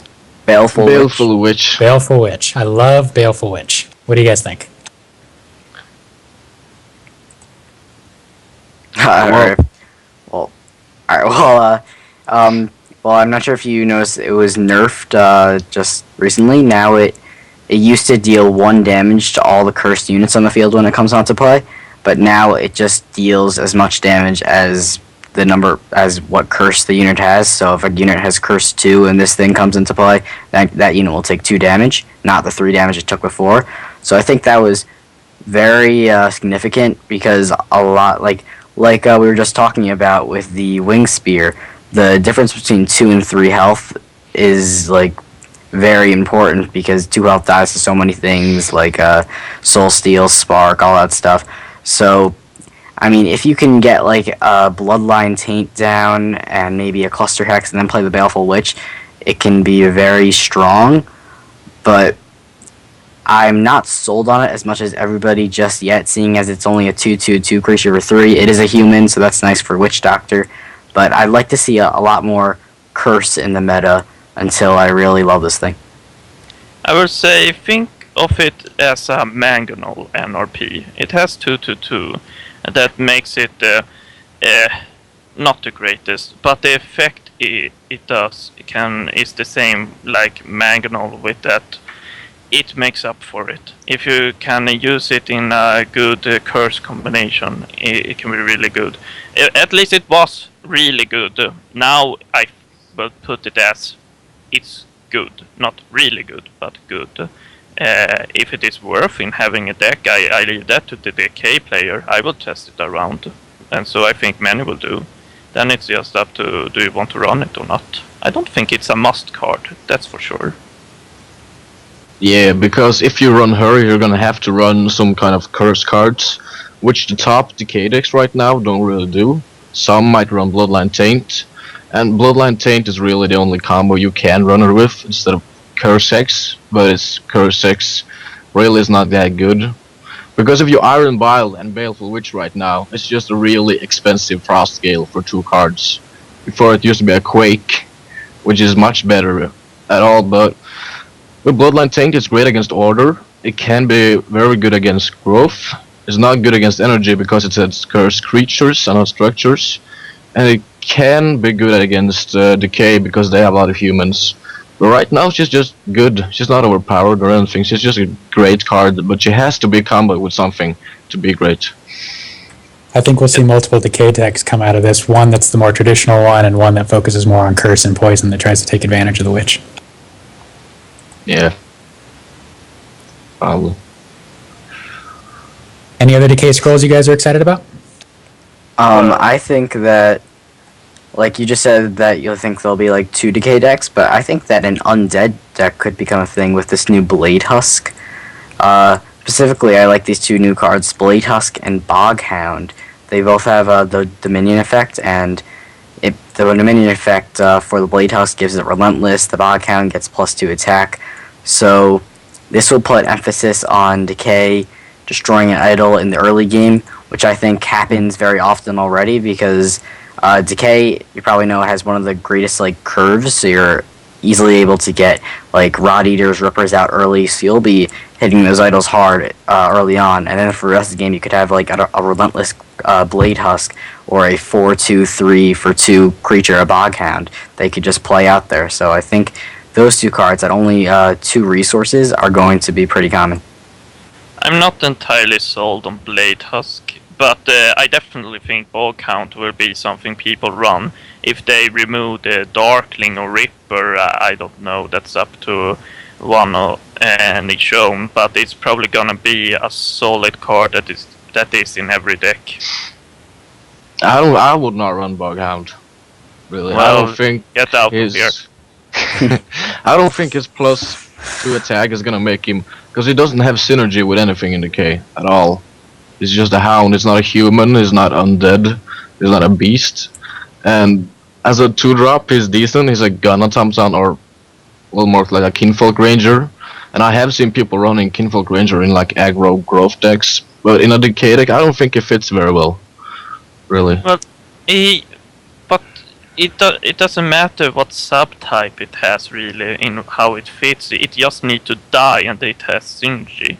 Baleful Witch. Baleful Witch. I love Baleful Witch. What do you guys think? Alright. Well, I'm not sure if you noticed it was nerfed just recently. Now it used to deal 1 damage to all the cursed units on the field when it comes onto play, but now it just deals as much damage as the number as what curse the unit has. So if a unit has curse 2 and this thing comes into play, that unit will take 2 damage, not the 3 damage it took before. So I think that was very significant, because a lot like we were just talking about with the Wing Spear, the difference between 2 and 3 health is like very important, because 2 health dies to so many things like Soul Steel, Spark, all that stuff. So I mean, if you can get like a Bloodline Taint down and maybe a Cluster Hex and then play the Baleful Witch, it can be very strong. But I'm not sold on it as much as everybody just yet, seeing as it's only a 2/2/2 creature for 3. It is a human, so that's nice for Witch Doctor. But I'd like to see a lot more curse in the meta until I really love this thing. I would say think of it as a Mangonel NRP. It has 2/2/2. And that makes it not the greatest, but the effect it does is the same like Mangonel, with that it makes up for it. If you can use it in a good curse combination, it can be really good. At least it was really good. Now I will put it as it's good, not really good, but good. If it is worth in having a deck, I leave that to the Decay player. I will test it around, and so I think many will do. Then it's just up to, do you want to run it or not? I don't think it's a must card, that's for sure. Yeah, because if you run her, you're gonna have to run some kind of curse cards, which the top Decay decks right now don't really do. Some might run Bloodline Taint, and Bloodline Taint is really the only combo you can run her with instead of Curse Hex, but its Curse Hex really is not that good. Because if you Iron Bile and Baleful Witch right now, it's just a really expensive Frost Gale for 2 cards. Before it used to be a Quake, which is much better at all, but with Bloodline Tank it's great against Order. It can be very good against Growth. It's not good against Energy because it has cursed creatures and not structures. And it can be good against Decay because they have a lot of humans. But right now she's just good. She's not overpowered or anything. She's just a great card, but she has to be comboed with something to be great. I think we'll see multiple Decay decks come out of this. One that's the more traditional one, and one that focuses more on Curse and Poison that tries to take advantage of the Witch. Yeah. Probably. Any other Decay Scrolls you guys are excited about? I think that, like you just said, that you'll think there'll be like 2 Decay decks, but I think that an Undead deck could become a thing with this new Blade Husk. Specifically, I like these 2 new cards, Blade Husk and Boghound. They both have the Dominion effect, and the Dominion effect for the Blade Husk gives it Relentless, the Boghound gets +2 attack. So this will put emphasis on Decay, destroying an idol in the early game, which I think happens very often already because Decay, you probably know, has one of the greatest like curves, so you're easily able to get like Rod Eaters, Rippers out early, so you'll be hitting those idols hard early on, and then for the rest of the game you could have like a Relentless Blade Husk or a 4/2/3 for 2 creature, a Boghound. They could just play out there, so I think those 2 cards at only 2 resources are going to be pretty common. I'm not entirely sold on Blade Husk, but I definitely think Boghound will be something people run. If they remove the Darkling or Ripper, I don't know, that's up to one and each own, but it's probably gonna be a solid card that is in every deck. I would not run Boghound. Really. I Well, don't think get out of his here. I don't think his +2 attack is gonna make him, because he doesn't have synergy with anything in Decay at all. He's just a hound. He's not a human. He's not undead. He's not a beast. And as a 2-drop, he's decent. He's a gun automaton, or well, more like a Kinfolk Ranger. And I have seen people running Kinfolk Ranger in like aggro growth decks, but in a Decay deck, I don't think it fits very well. Really. But it doesn't matter what subtype it has really in how it fits. It just needs to die and it has synergy.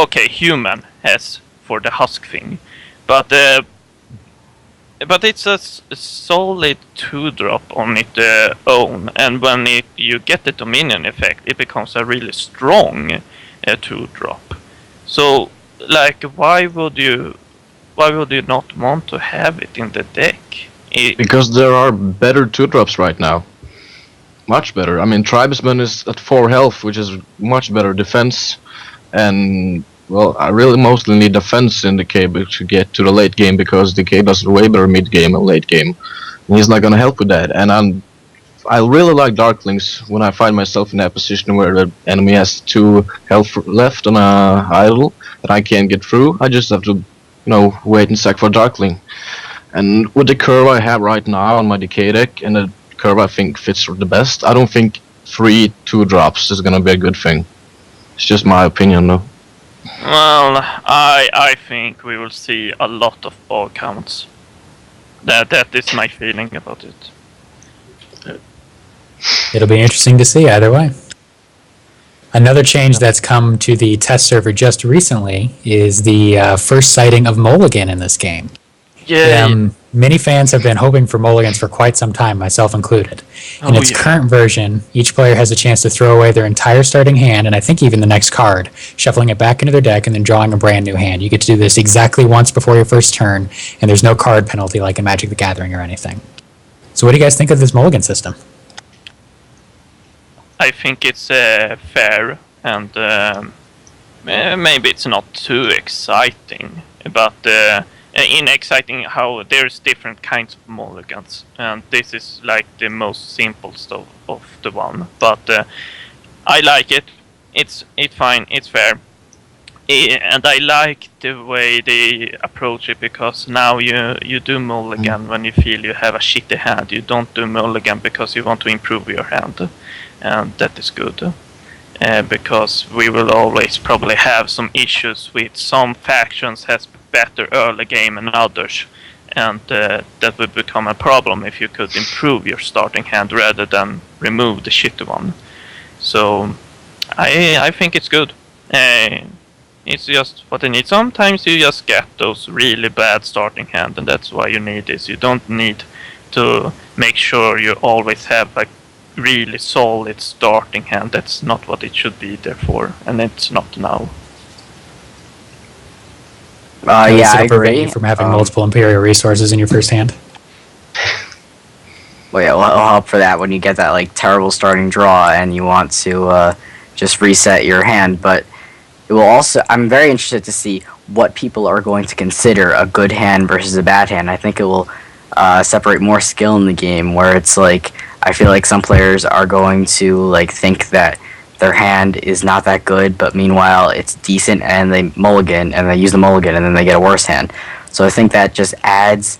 Okay, human has for the husk thing, but it's a solid 2-drop on its own, and when you get the Dominion effect, it becomes a really strong 2-drop. So, like, why would you not want to have it in the deck? Because there are better 2-drops right now. Much better. I mean, Tribesman is at 4 health, which is much better defense. And, well, I really mostly need defense in Decay to get to the late game, because Decay does way better mid game and late game. And he's not gonna help with that. And I really like Darklings when I find myself in that position where the enemy has 2 health left on a idol that I can't get through. I just have to, wait and sack for Darkling. And with the curve I have right now on my Decay deck, and the curve I think fits the best, I don't think 3 2-drops is gonna be a good thing. It's just my opinion, though. Well, I think we will see a lot of ball counts. That is my feeling about it. It'll be interesting to see either way. Another change that's come to the test server just recently is the first sighting of Mulligan in this game. Yeah. Many fans have been hoping for Mulligans for quite some time, myself included. In its current version, each player has a chance to throw away their entire starting hand, and I think even the next card, shuffling it back into their deck and then drawing a brand new hand. You get to do this exactly once before your first turn, and there's no card penalty like in Magic the Gathering or anything. So what do you guys think of this Mulligan system? I think it's fair, and maybe it's not too exciting, but in exciting how there's different kinds of mulligans, and this is like the most simplest of the one. But I like it. It's fine. It's fair, and I like the way they approach it, because now you do mulligan when you feel you have a shitty hand. You don't do mulligan because you want to improve your hand, and that is good. because we will always probably have some issues with some factions has better early game than others, and that would become a problem if you could improve your starting hand rather than remove the shitty one. So I think it's good. It's just what I need. Sometimes you just get those really bad starting hand, and that's why you need this. You don't need to make sure you always have a really solid starting hand. That's not what it should be there for, and it's not now. Does Yeah, it I prevent agree. you from having multiple Imperial resources in your first hand? Well, yeah, it'll help for that when you get that like terrible starting draw and you want to just reset your hand. But it will also. I'm very interested to see what people are going to consider a good hand versus a bad hand. I think it will separate more skill in the game, where it's like I feel like some players are going to like think that their hand is not that good, but meanwhile it's decent, and they mulligan and they use the mulligan and then they get a worse hand. So I think that just adds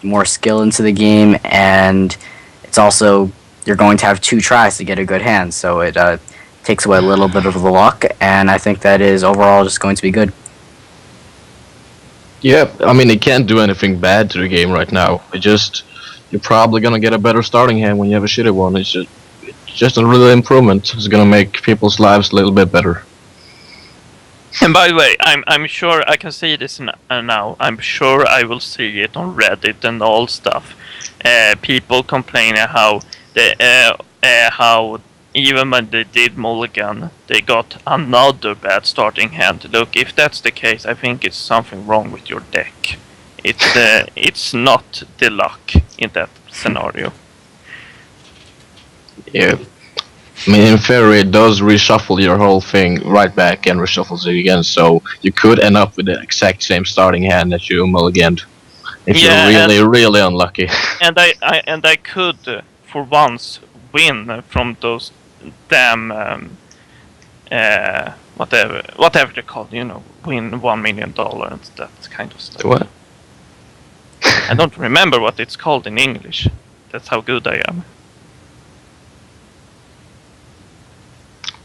more skill into the game, and it's also you're going to have 2 tries to get a good hand, so it takes away a little bit of the luck, and I think that is overall just going to be good. Yeah, I mean, it can't do anything bad to the game right now. You're probably gonna get a better starting hand when you have a shitty one. It's just a real improvement. It's gonna make people's lives a little bit better. And by the way, I'm sure I can see this now. I'm sure I will see it on Reddit and all stuff. People complaining how even when they did mulligan, they got another bad starting hand. Look, if that's the case, I think it's something wrong with your deck. It's not the luck in that scenario. Yeah. I mean, in theory, it does reshuffle your whole thing right back and reshuffles it again, so you could end up with the exact same starting hand that you mulliganed if Yeah, you're really, really unlucky. And I could, for once, win from those damn whatever they're called, win $1 million and that kind of stuff. What? I don't remember what it's called in English. That's how good I am.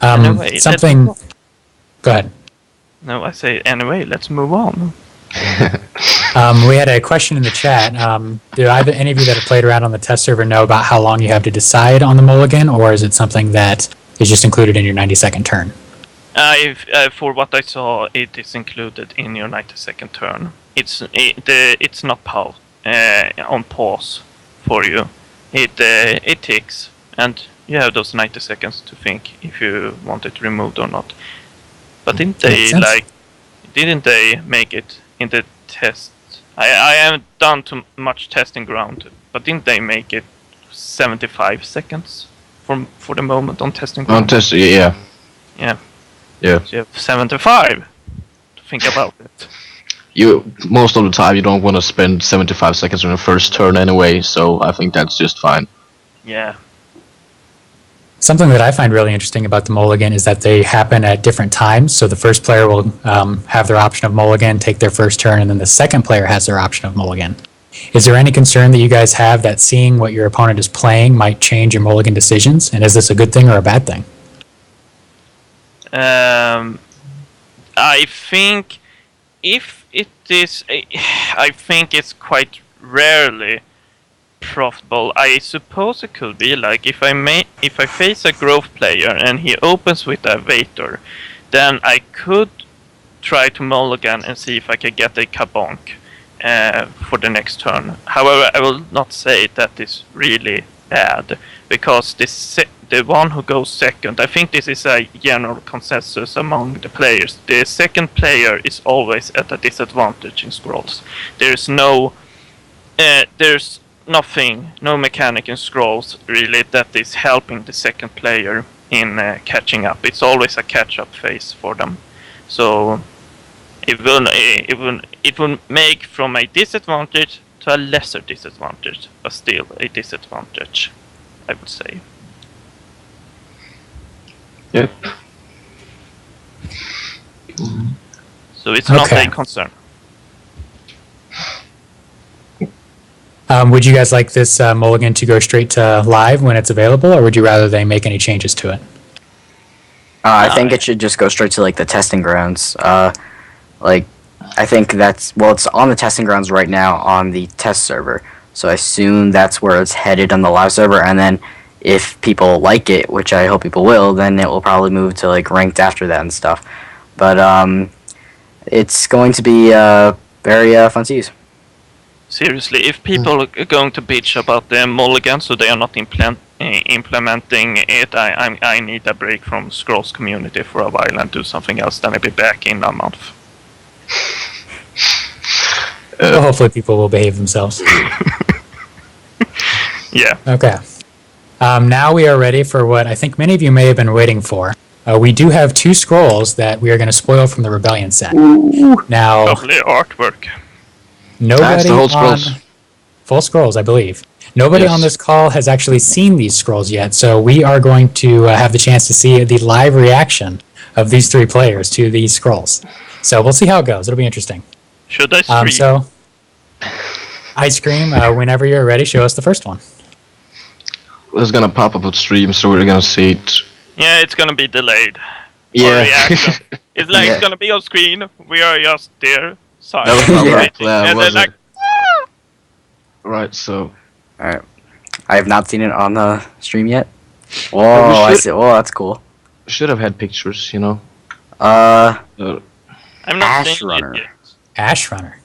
Anyway, Something. let's- Go ahead. No, I say anyway. Let's move on. We had a question in the chat. Do either any of you that have played around on the test server know about how long you have to decide on the mulligan, or is it something that is just included in your 90-second turn? For what I saw, it is included in your 90-second turn. It's not on pause for you. It ticks, and you have those 90 seconds to think if you want it removed or not. But didn't Makes sense. they make it in the test? I haven't done too much testing ground, but didn't they make it 75 seconds for the moment on testing ground? On test, yeah. Yeah. Yeah. So you have 75 to think about it. Most of the time, you don't want to spend 75 seconds on the first turn anyway, so I think that's just fine. Yeah. Something that I find really interesting about the mulligan is that they happen at different times. So the first player will have their option of mulligan, take their first turn, and then the second player has their option of mulligan. Is there any concern that you guys have that seeing what your opponent is playing might change your mulligan decisions? And is this a good thing or a bad thing? I think if it is, I think it's quite rarely profitable. I suppose it could be like if I face a growth player and he opens with a Vator, then I could try to mulligan and see if I can get a Kabonk for the next turn. However, I will not say that is really bad, because the one who goes second, I think this is a general consensus among the players. The second player is always at a disadvantage in Scrolls. There's no mechanic in Scrolls really that is helping the second player in catching up. It's always a catch-up phase for them. So it will make from a disadvantage to a lesser disadvantage, but still a disadvantage, I would say. Yep. So it's not Okay. a concern. Would you guys like this mulligan to go straight to live when it's available, or would you rather they make any changes to it? I think it should just go straight to like the testing grounds. Like, I think it's on the testing grounds right now on the test server. So I assume that's where it's headed on the live server, and then if people like it, which I hope people will, then it will probably move to like ranked after that and stuff. But it's going to be very fun to use. Seriously, if people are going to bitch about the mulligan, so they are not implementing it, I need a break from Scrolls community for a while and do something else. Then I'll be back in a month. Well, hopefully people will behave themselves. Yeah. Okay. Now we are ready for what I think many of you may have been waiting for. We do have 2 scrolls that we are going to spoil from the Rebellion set. Now, Lovely artwork. nobody That's the whole on scrolls. full scrolls, I believe. Nobody Yes. on this call has actually seen these scrolls yet, so we are going to have the chance to see the live reaction of these 3 players to these scrolls. So we'll see how it goes. It'll be interesting. Should I stream? So, Ice Cream, whenever you're ready, show us the first one. It's gonna pop up on stream, so we're gonna see it. Yeah, it's gonna be delayed. Or Yeah. reaction. It's like Yeah. it's gonna be on screen. We are just there. Sorry. That was not Yeah. my plan, And was then it? Right, so Alright. I have not seen it on the stream yet. Whoa, we I should- see. Whoa, that's cool. should have had pictures, you know. I'm not Ash seeing Runner. it yet. Ash Runner.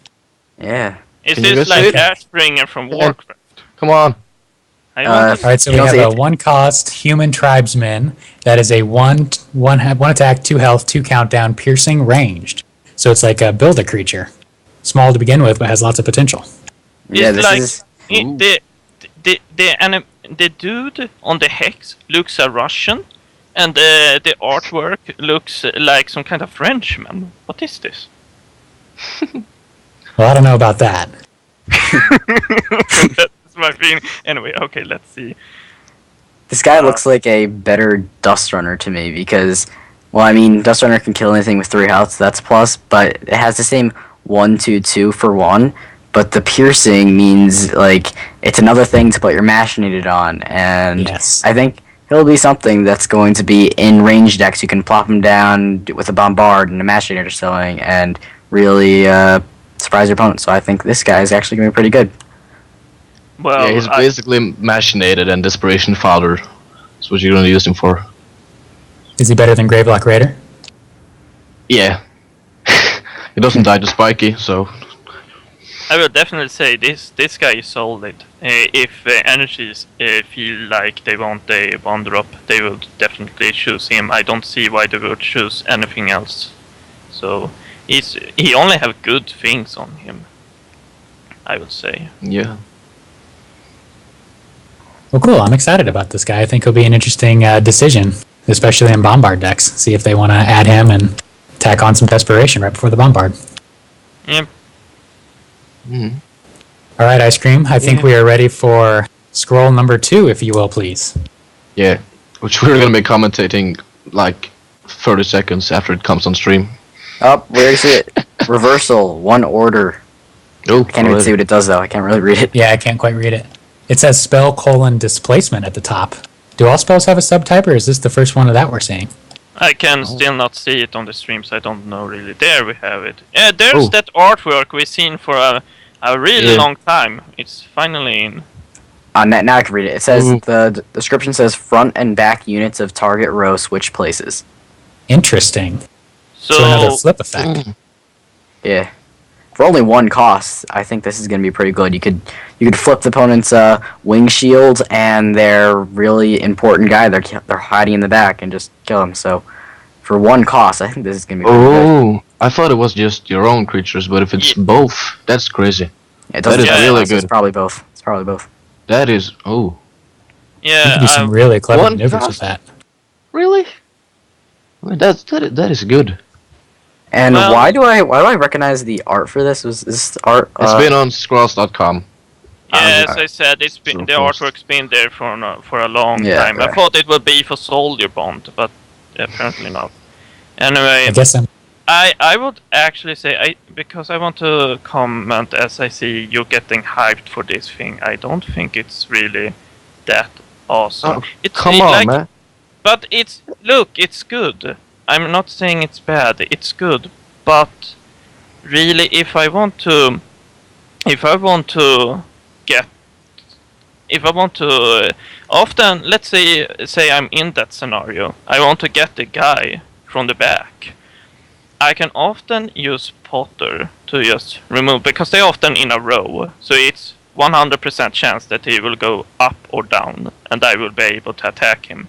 Yeah. Is Can you this guys like see it? Ashbringer from Yeah. Warcraft? Come on. I Uh, want All right, so You we don't have see a it? 1-cost human tribesman that is a 1 attack, 2 health, 2 countdown, piercing, ranged. So it's like a build a creature. Small to begin with, but has lots of potential. Yeah, It's this like- is. Ooh. the dude on the hex looks a Russian, and the artwork looks like some kind of Frenchman. What is this? Well, I don't know about that. That's my feeling. Anyway, okay, let's see. This guy looks like a better Dust Runner to me because, well, I mean, Dust Runner can kill anything with 3 health, so that's plus, but it has the same 1/2/2 for 1, but the piercing means, like, it's another thing to put your Machinated on, and Yes. I think he'll be something that's going to be in range decks. You can plop him down with a Bombard and a Machinator sewing and really surprise your opponent, so I think this guy is actually going to be pretty good. Well, Yeah, he's basically machinated and desperation fodder. That's what you're gonna use him for. Is he better than Gravelock Raider? Yeah. He doesn't die to spiky, so I will definitely say this guy is solid. If energies feel like they want a 1-drop, they will definitely choose him. I don't see why they would choose anything else. So he only have good things on him, I would say. yeah. Well, cool. I'm excited about this guy. I think he'll be an interesting decision, especially in Bombard decks. See if they want to add him and tack on some Desperation right before the Bombard. Yeah. Mhm. All right, Ice Cream. I think Yeah. we are ready for scroll number 2, if you will, please. Yeah. Which we're gonna be commentating like 30 seconds after it comes on stream. Oh, where is it? Reversal, 1 order. Oh, I can't even see what it does, though. I can't really read it. Yeah, I can't quite read it. It says spell : displacement at the top. Do all spells have a subtype, or is this the first one of that we're seeing? I can still not see it on the stream, so I don't know really. There we have it. Yeah, there's Oh. that artwork we've seen for a really Yeah. long time. It's finally in. Now I can read it. It says, Ooh. the description says front and back units of target row switch places. Interesting. So, So another flip effect. Yeah. For only 1 cost, I think this is going to be pretty good. You could flip the opponent's wing shield and their really important guy they're hiding in the back and just kill him. So for 1 cost, I think this is going to be pretty good. Oh, I thought it was just your own creatures, but if it's Yeah. both, that's crazy. It doesn't that is matter, really so It's good. probably both. It's probably both. That is You yeah, can do some really clever one maneuvers cost? with that. really. I mean, that is good. And Well- why do I recognize the art for this? Was this art? It's been on scrolls.com. as alright. I said, it's been So the fast. artwork's been there for a long Yeah, time. I right. thought it would be for Soldier Bond, but apparently not. Anyway, I guess I'm I would actually say because I want to comment as I see you getting hyped for this thing. I don't think it's really that awesome. Oh, It's Come it on, like, man. but it's good. I'm not saying it's bad. It's good, but really, if I want to get, if I want to, often, let's say I'm in that scenario, I want to get the guy from the back. I can often use Potter to just remove, because they're often in a row, so it's 100% chance that he will go up or down, and I will be able to attack him.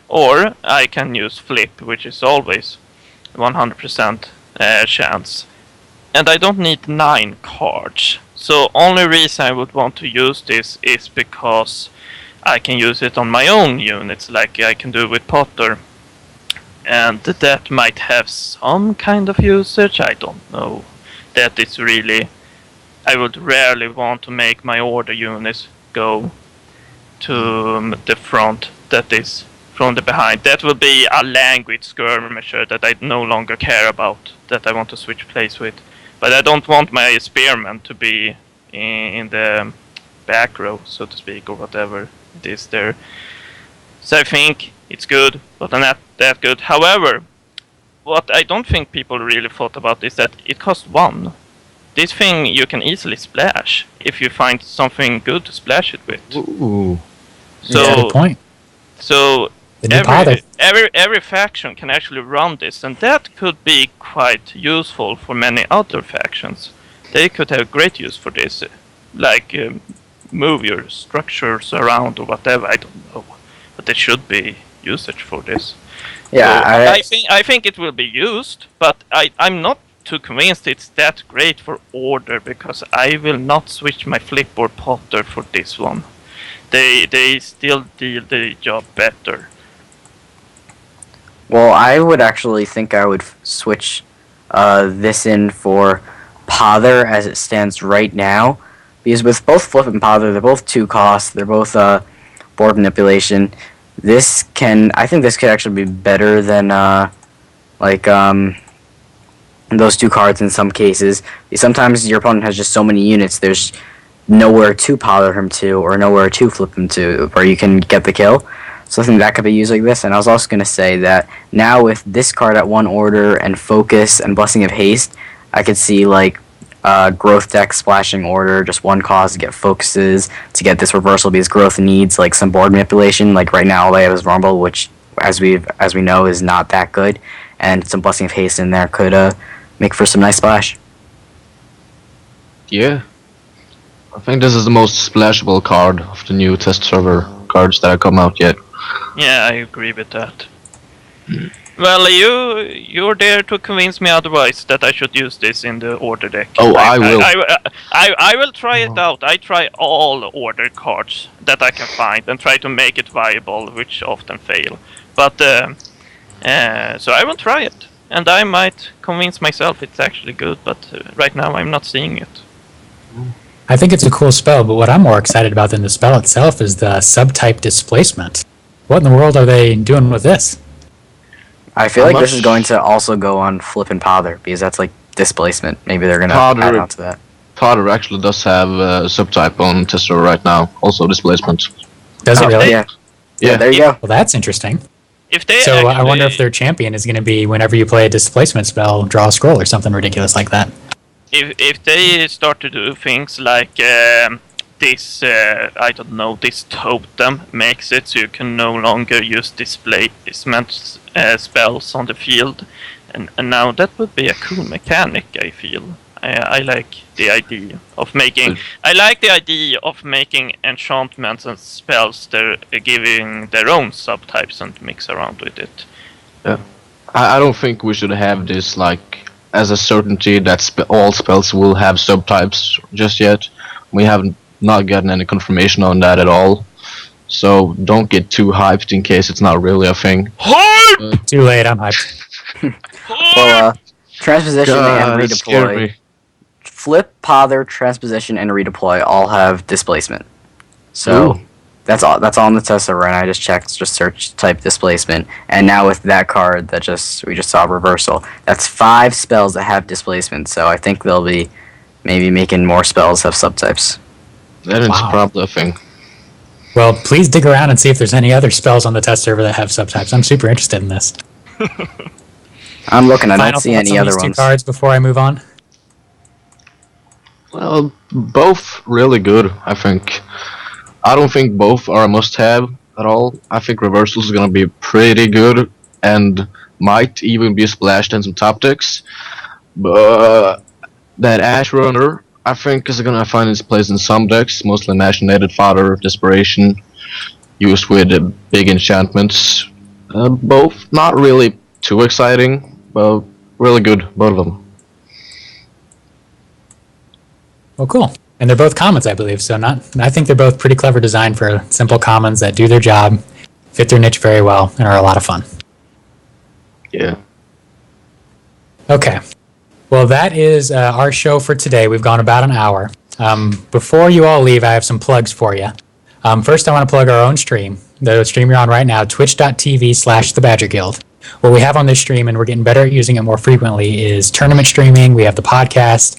Or I can use Flip, which is always 100% chance. And I don't need 9 cards. So only reason I would want to use this is because I can use it on my own units, like I can do with Potter. And that might have some kind of usage, I don't know. That is really... I would rarely want to make my order units go to the front, that is from the behind. That will be a language skirmisher that I no longer care about, that I want to switch place with. But I don't want my spearmen to be in the back row, so to speak, or whatever it is there. So I think it's good, but not that good. However, what I don't think people really thought about is that it costs 1. This thing you can easily splash if you find something good to splash it with. Ooh. Yeah, good point. So The new Potter. every faction can actually run this, and that could be quite useful for many other factions. They could have great use for this, like move your structures around or whatever. I don't know, but there should be usage for this. Yeah, So I think it will be used, but I'm not too convinced it's that great for order, because I will not switch my Flip or Potter for this one. They still deal the job better. Well, I would actually think I would switch this in for Pother as it stands right now, because with both Flip and Pother, they're both 2 costs. They're both board manipulation. I think this could actually be better than those 2 cards in some cases. Sometimes your opponent has just so many units, there's nowhere to Pother him to, or nowhere to Flip him to, where you can get the kill. So I think that could be used like this. And I was also going to say that now with this card at 1 order and Focus and Blessing of Haste, I could see like Growth deck splashing order, just 1 cost to get focuses, to get this reversal, because Growth needs like some board manipulation. Like right now all they have is Rumble, which as we know is not that good, and some Blessing of Haste in there could make for some nice splash. Yeah. I think this is the most splashable card of the new test server cards that have come out yet. Yeah, I agree with that. Well, you're there to convince me otherwise that I should use this in the order deck. Oh, I will. I will try it out. I try all order cards that I can find and try to make it viable, which often fail. But so I will try it, and I might convince myself it's actually good. But right now I'm not seeing it. I think it's a cool spell, but what I'm more excited about than the spell itself is the subtype displacement. What in the world are they doing with this? I feel How like this is much- going to also go on Flip and Pother, because that's like displacement. Maybe they're going to Pother- add on to that. Potter actually does have a subtype on test server right now, also displacement. Does it Oh, really? Yeah. Yeah. There you go. Well, that's interesting. If they So I wonder if actually- their champion is going to be, whenever you play a displacement spell, draw a scroll or something ridiculous like that. if they start to do things like this, I don't know, this totem makes it so you can no longer use displacement spells on the field, and now that would be a cool mechanic. I feel I like the idea of making. I like the idea of making enchantments and spells they're giving their own subtypes and mix around with it. I don't think we should have this like as a certainty that all spells will have subtypes just yet. We haven't not gotten any confirmation on that at all. So don't get too hyped in case it's not really a thing. Too late, I'm hyped. Well, transposition and it scared redeploy. me. Flip, Pother, transposition, and redeploy all have displacement. So Ooh. that's all on the test server, and I just checked, just search type displacement, and now with that card that we just saw reversal, that's 5 spells that have displacement. So I think they'll be maybe making more spells have subtypes. That is Wow. probably a thing. Well, please dig around and see if there's any other spells on the test server that have subtypes. I'm super interested in this. I'm looking. I Final don't see thoughts any on other these two ones. cards before I move on? Well, both really good, I think. I don't think both are a must-have at all. I think Reversals is gonna be pretty good and might even be splashed in some top decks. But that Ash Runner, I think, is gonna find its place in some decks, mostly Machinated Fodder, Desperation, used with big enchantments. Both not really too exciting, but really good, both of them. Well, cool. And they're both commons, I believe. So I think they're both pretty clever design for simple commons that do their job, fit their niche very well, and are a lot of fun. Yeah. Okay. Well, that is our show for today. We've gone about an hour. Before you all leave, I have some plugs for you. First, I want to plug our own stream, the stream you're on right now, twitch.tv/The Badger Guild. What we have on this stream, and we're getting better at using it more frequently, is tournament streaming. We have the podcast.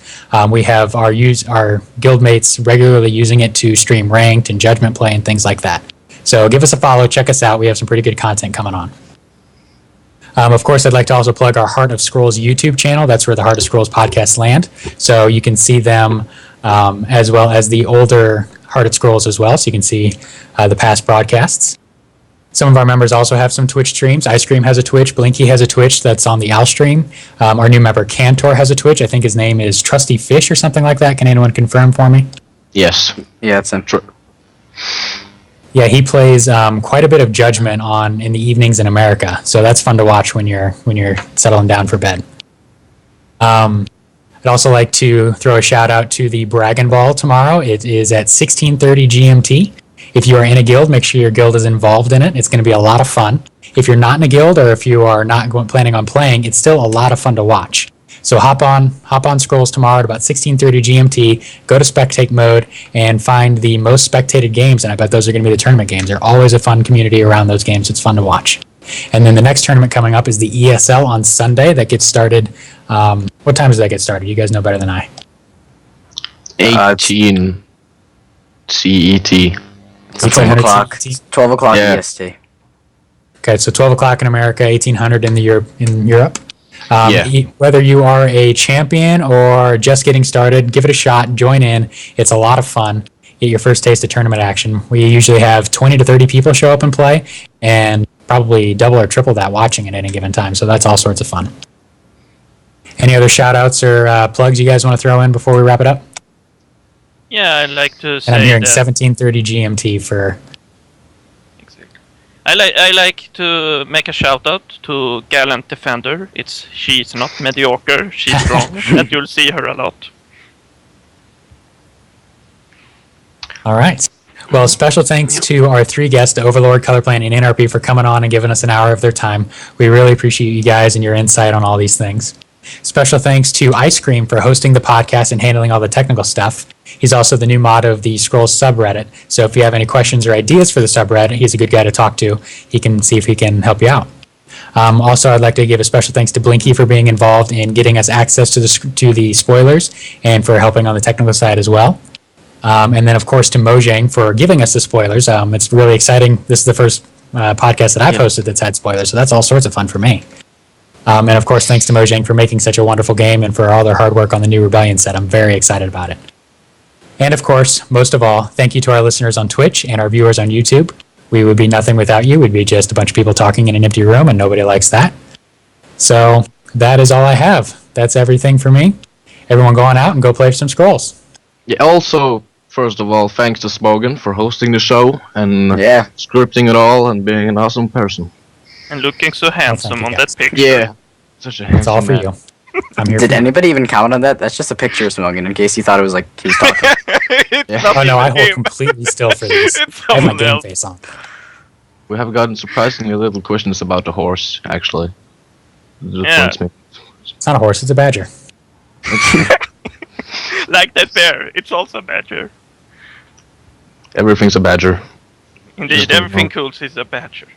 We have our guildmates regularly using it to stream ranked and judgment play and things like that. So give us a follow. Check us out. We have some pretty good content coming on. Of course, I'd like to also plug our Heart of Scrolls YouTube channel. That's where the Heart of Scrolls podcasts land. So you can see them as well as the older Heart of Scrolls as well. So you can see the past broadcasts. Some of our members also have some Twitch streams. Ice Cream has a Twitch. Blinky has a Twitch that's on the Owl stream. Our new member Cantor has a Twitch. I think his name is Trusty Fish or something like that. Can anyone confirm for me? Yes. Yeah, it's him. Yeah, he plays quite a bit of Judgment in the evenings in America. So that's fun to watch when you're settling down for bed. I'd also like to throw a shout out to the Braggin' Ball tomorrow. It is at 16:30 GMT. If you are in a guild, make sure your guild is involved in it. It's going to be a lot of fun. If you're not in a guild or if you are not planning on playing, it's still a lot of fun to watch. So hop on Scrolls tomorrow at about 16:30 GMT, go to spectate mode, and find the most spectated games, and I bet those are going to be the tournament games. There's always a fun community around those games. It's fun to watch. And then the next tournament coming up is the ESL on Sunday. That gets started. What time does that get started? You guys know better than I. 18 CET. So 12 o'clock. CET? 12 o'clock Yeah. EST. Okay, so 12 o'clock in America, 1800 in Europe. Yeah. Whether you are a champion or just getting started, give it a shot. Join in. It's a lot of fun. Get your first taste of tournament action. We usually have 20 to 30 people show up and play, and probably double or triple that watching at any given time. So that's all sorts of fun. Any other shout-outs or plugs you guys want to throw in before we wrap it up? Yeah, I'd like to say And I'm hearing that 17:30 GMT for... Exactly. I like to make a shout out to Gallant Defender. She's not mediocre, she's strong, and you'll see her a lot. All right. Well, special thanks to our three guests, Overlord, Colorplan, and NRP, for coming on and giving us an hour of their time. We really appreciate you guys and your insight on all these things. Special thanks to Ice Cream for hosting the podcast and handling all the technical stuff. He's also the new mod of the Scrolls subreddit. So if you have any questions or ideas for the subreddit, he's a good guy to talk to. He can see if he can help you out. Also, I'd like to give a special thanks to Blinky for being involved in getting us access to the spoilers and for helping on the technical side as well. And then, of course, to Mojang for giving us the spoilers. It's really exciting. This is the first podcast that I've hosted that's had spoilers, so that's all sorts of fun for me. And, of course, thanks to Mojang for making such a wonderful game and for all their hard work on the new Rebellion set. I'm very excited about it. And, of course, most of all, thank you to our listeners on Twitch and our viewers on YouTube. We would be nothing without you. We'd be just a bunch of people talking in an empty room, and nobody likes that. So that is all I have. That's everything for me. Everyone go on out and go play some Scrolls. Yeah, also, first of all, thanks to Smogan for hosting the show and Yeah. scripting it all and being an awesome person. And looking so handsome you on guys. that picture. Yeah. Such a handsome It's all for man. you. I'm here Did for you. anybody even comment on that? That's just a picture of Smogan, in case you thought it was like he was talking. It's Yeah. not Oh, no, I even hold him. completely still for this. It's I have my someone game else. face on. We have gotten surprisingly little questions about the horse, actually. It just Yeah. points me. It's not a horse, it's a badger. Like that bear, it's also a badger. Everything's a badger. Indeed, Just everything one. cool is a badger.